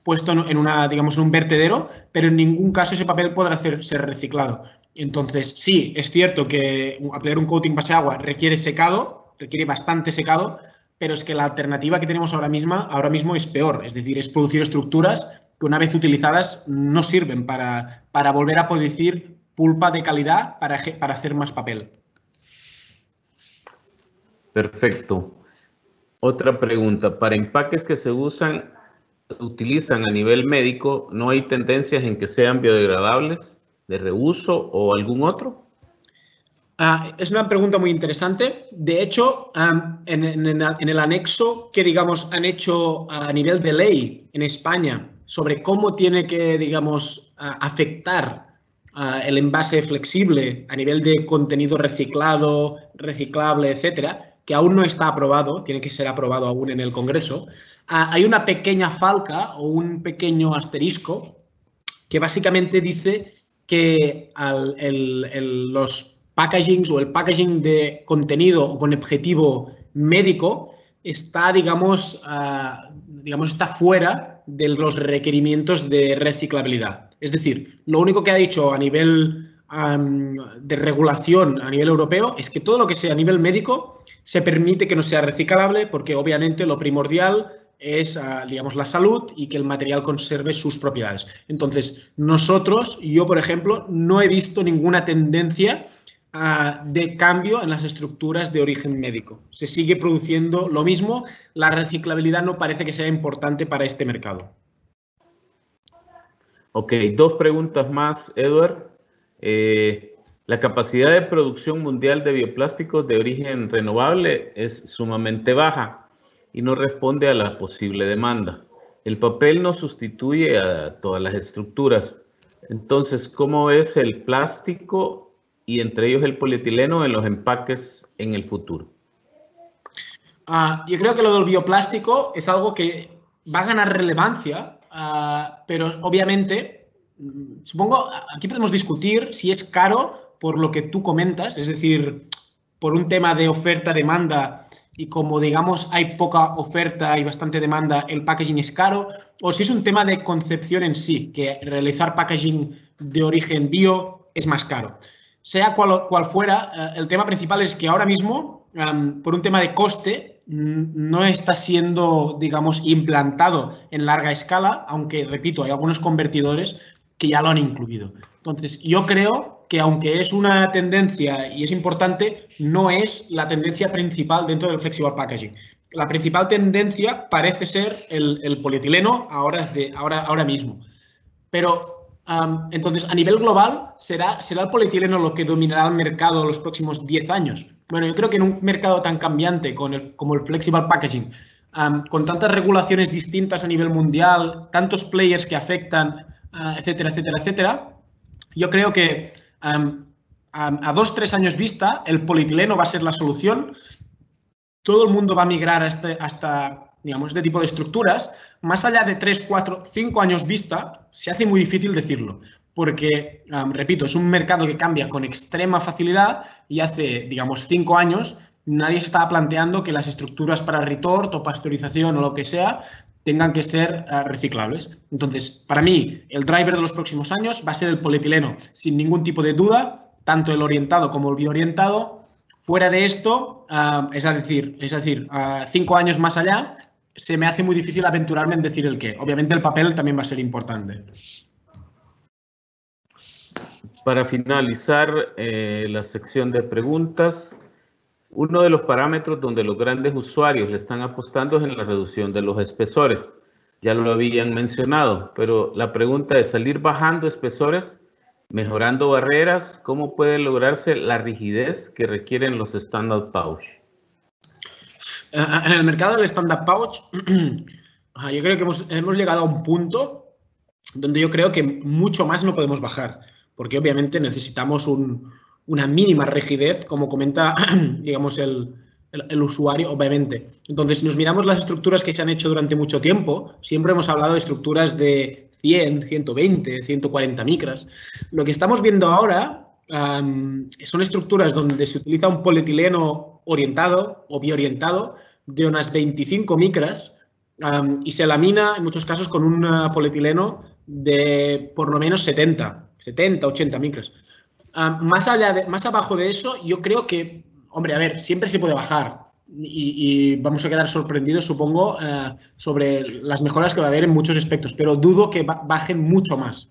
puesto en un vertedero, pero en ningún caso ese papel podrá ser reciclado. Entonces, sí, es cierto que aplicar un coating base agua requiere secado, requiere bastante secado, pero es que la alternativa que tenemos ahora mismo es peor. Es decir, es producir estructuras que una vez utilizadas no sirven para volver a producir pulpa de calidad para hacer más papel. Perfecto. Otra pregunta. Para empaques que se usan utilizan a nivel médico, ¿no hay tendencias en que sean biodegradables, de reuso o algún otro? Es una pregunta muy interesante. De hecho, en el anexo que, digamos, han hecho a nivel de ley en España sobre cómo tiene que, digamos, afectar el envase flexible a nivel de contenido reciclado, reciclable, etcétera, que aún no está aprobado, tiene que ser aprobado aún en el Congreso, hay una pequeña falca o un pequeño asterisco que básicamente dice que los packagings o el packaging de contenido con objetivo médico está, digamos, está fuera de los requerimientos de reciclabilidad. Es decir, lo único que ha dicho a nivel de regulación a nivel europeo es que todo lo que sea a nivel médico se permite que no sea reciclable porque obviamente lo primordial es, digamos, la salud y que el material conserve sus propiedades. Entonces, yo, por ejemplo, no he visto ninguna tendencia de cambio en las estructuras de origen médico. Se sigue produciendo lo mismo. La reciclabilidad no parece que sea importante para este mercado. Ok, 2 preguntas más, Edward. La capacidad de producción mundial de bioplásticos de origen renovable es sumamente baja y no responde a la posible demanda. El papel no sustituye a todas las estructuras. Entonces, ¿cómo ves el plástico y entre ellos el polietileno en los empaques en el futuro? Yo creo que lo del bioplástico es algo que va a ganar relevancia, pero obviamente, supongo, aquí podemos discutir si es caro por lo que tú comentas, es decir, por un tema de oferta-demanda y como, digamos, hay poca oferta y bastante demanda, el packaging es caro, o si es un tema de concepción en sí, que realizar packaging de origen bio es más caro. Sea cual fuera, el tema principal es que ahora mismo, por un tema de coste, no está siendo, digamos, implantado en larga escala, aunque, repito, hay algunos convertidores que ya lo han incluido. Entonces, yo creo que aunque es una tendencia y es importante, no es la tendencia principal dentro del flexible packaging. La principal tendencia parece ser el polietileno ahora mismo. Pero, entonces, a nivel global, ¿será el polietileno lo que dominará el mercado los próximos 10 años? Bueno, yo creo que en un mercado tan cambiante como el flexible packaging, con tantas regulaciones distintas a nivel mundial, tantos players que afectan, etcétera, etcétera, etcétera, yo creo que a 2-3 años vista el polietileno va a ser la solución. Todo el mundo va a migrar hasta digamos, este tipo de estructuras. Más allá de 3, 4, 5 años vista, se hace muy difícil decirlo. Porque, repito, es un mercado que cambia con extrema facilidad y hace, digamos, 5 años nadie se estaba planteando que las estructuras para retort o pasteurización o lo que sea tengan que ser reciclables. Entonces, para mí, el driver de los próximos años va a ser el polietileno, sin ningún tipo de duda, tanto el orientado como el bioorientado. Fuera de esto, es decir, 5 años más allá, se me hace muy difícil aventurarme en decir el qué. Obviamente el papel también va a ser importante. Para finalizar la sección de preguntas, uno de los parámetros donde los grandes usuarios le están apostando es en la reducción de los espesores. Ya lo habían mencionado, pero la pregunta es, ¿salir bajando espesores, mejorando barreras? ¿Cómo puede lograrse la rigidez que requieren los standard pouch? En el mercado del standard pouch, yo creo que hemos llegado a un punto donde yo creo que mucho más no podemos bajar, porque obviamente necesitamos una mínima rigidez, como comenta, digamos, el usuario, obviamente. Entonces, si nos miramos las estructuras que se han hecho durante mucho tiempo, siempre hemos hablado de estructuras de 100, 120, 140 micras. Lo que estamos viendo ahora son estructuras donde se utiliza un polietileno orientado o bioorientado de unas 25 micras y se lamina, en muchos casos, con un polietileno de por lo menos 70, 80 micras. Más abajo de eso, yo creo que, hombre, a ver, siempre se puede bajar y vamos a quedar sorprendidos, supongo, sobre las mejoras que va a haber en muchos aspectos, pero dudo que bajen mucho más.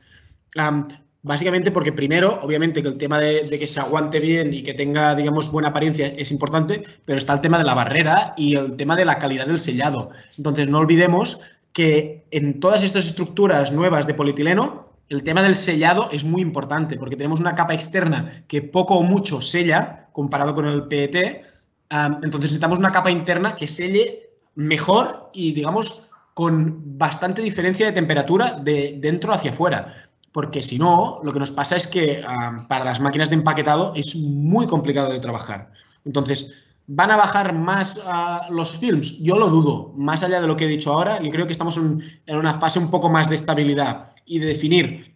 Básicamente porque primero, obviamente, que el tema de que se aguante bien y que tenga, digamos, buena apariencia es importante, pero está el tema de la barrera y el tema de la calidad del sellado. Entonces, no olvidemos que en todas estas estructuras nuevas de polietileno, el tema del sellado es muy importante, porque tenemos una capa externa que poco o mucho sella, comparado con el PET, entonces necesitamos una capa interna que selle mejor y, digamos, con bastante diferencia de temperatura de dentro hacia afuera. Porque si no, lo que nos pasa es que para las máquinas de empaquetado es muy complicado de trabajar. Entonces, ¿van a bajar más los films? Yo lo dudo, más allá de lo que he dicho ahora. Yo creo que estamos en una fase un poco más de estabilidad y de definir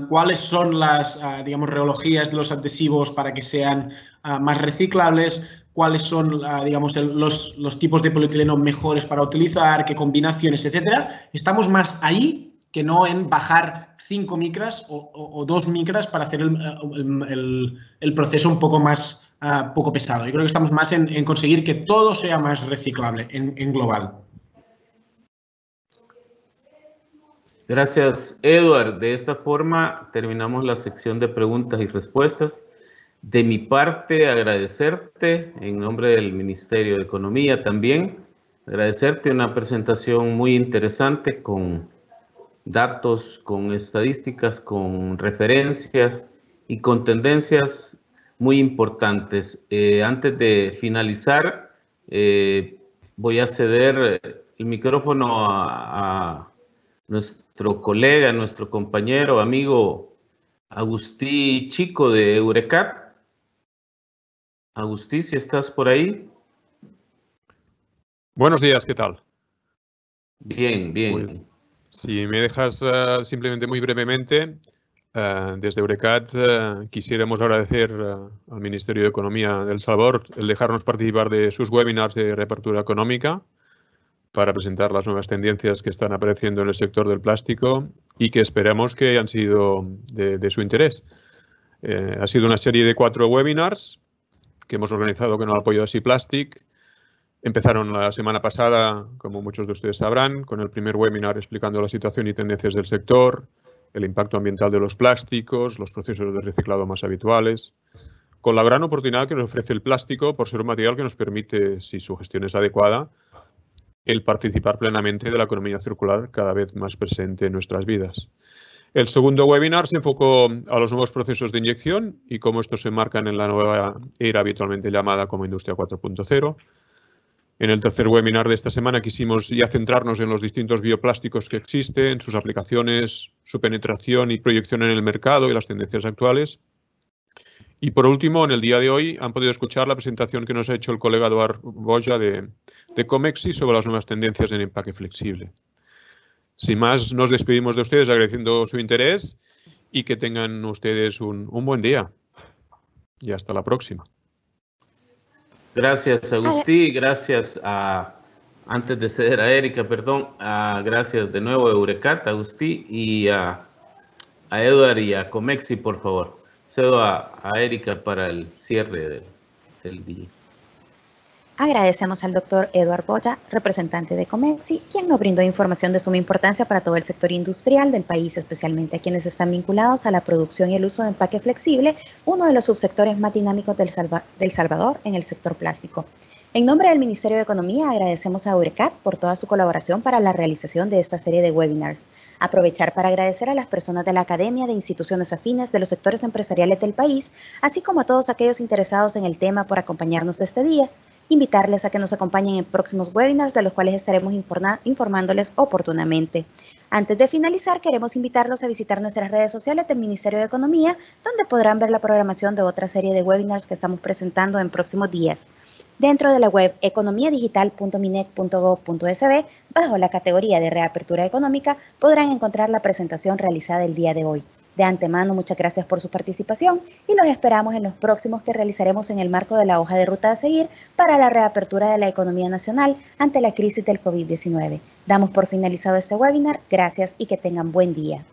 cuáles son las, digamos, reologías de los adhesivos para que sean más reciclables, cuáles son, digamos, los tipos de polietileno mejores para utilizar, qué combinaciones, etcétera. Estamos más ahí que no en bajar 5 micras o 2 micras para hacer el proceso un poco más poco pesado. Yo creo que estamos más en conseguir que todo sea más reciclable en global. Gracias, Edward. De esta forma terminamos la sección de preguntas y respuestas. De mi parte, agradecerte en nombre del Ministerio de Economía también, agradecerte una presentación muy interesante con datos, con estadísticas, con referencias y con tendencias muy importantes. Antes de finalizar, voy a ceder el micrófono a nuestro colega, nuestro compañero, amigo Agustí Chico de Eurecat. Agustí, si estás por ahí. Buenos días, ¿qué tal? Bien, bien. Pues, si me dejas simplemente muy brevemente, desde Eurecat quisiéramos agradecer al Ministerio de Economía de El Salvador el dejarnos participar de sus webinars de reapertura económica para presentar las nuevas tendencias que están apareciendo en el sector del plástico y que esperamos que hayan sido de su interés. Ha sido una serie de 4 webinars que hemos organizado con el apoyo de Asiplastic. Empezaron la semana pasada, como muchos de ustedes sabrán, con el primer webinar explicando la situación y tendencias del sector, el impacto ambiental de los plásticos, los procesos de reciclado más habituales, con la gran oportunidad que nos ofrece el plástico por ser un material que nos permite, si su gestión es adecuada, el participar plenamente de la economía circular cada vez más presente en nuestras vidas. El segundo webinar se enfocó a los nuevos procesos de inyección y cómo estos se enmarcan en la nueva era habitualmente llamada como Industria 4.0. En el tercer webinar de esta semana quisimos ya centrarnos en los distintos bioplásticos que existen, sus aplicaciones, su penetración y proyección en el mercado y las tendencias actuales. Y por último, en el día de hoy han podido escuchar la presentación que nos ha hecho el colega Eduard Boja de Comexi sobre las nuevas tendencias en empaque flexible. Sin más, nos despedimos de ustedes agradeciendo su interés y que tengan ustedes un buen día. Y hasta la próxima. Gracias, Agustí. Gracias antes de ceder a Erika, perdón, gracias de nuevo a Eurecat, Agustí, y a Edward y a Comexi, por favor. Cedo a Erika para el cierre del día. Agradecemos al doctor Eduard Boja, representante de Comexi, quien nos brindó información de suma importancia para todo el sector industrial del país, especialmente a quienes están vinculados a la producción y el uso de empaque flexible, uno de los subsectores más dinámicos del Salvador en el sector plástico. En nombre del Ministerio de Economía, agradecemos a Eurecat por toda su colaboración para la realización de esta serie de webinars. Aprovechar para agradecer a las personas de la academia, de instituciones afines, de los sectores empresariales del país, así como a todos aquellos interesados en el tema por acompañarnos este día. Invitarles a que nos acompañen en próximos webinars de los cuales estaremos informándoles oportunamente. Antes de finalizar, queremos invitarlos a visitar nuestras redes sociales del Ministerio de Economía, donde podrán ver la programación de otra serie de webinars que estamos presentando en próximos días. Dentro de la web economiadigital.minec.gov.sb, bajo la categoría de reapertura económica, podrán encontrar la presentación realizada el día de hoy. De antemano, muchas gracias por su participación y los esperamos en los próximos que realizaremos en el marco de la hoja de ruta a seguir para la reapertura de la economía nacional ante la crisis del COVID-19. Damos por finalizado este webinar. Gracias y que tengan buen día.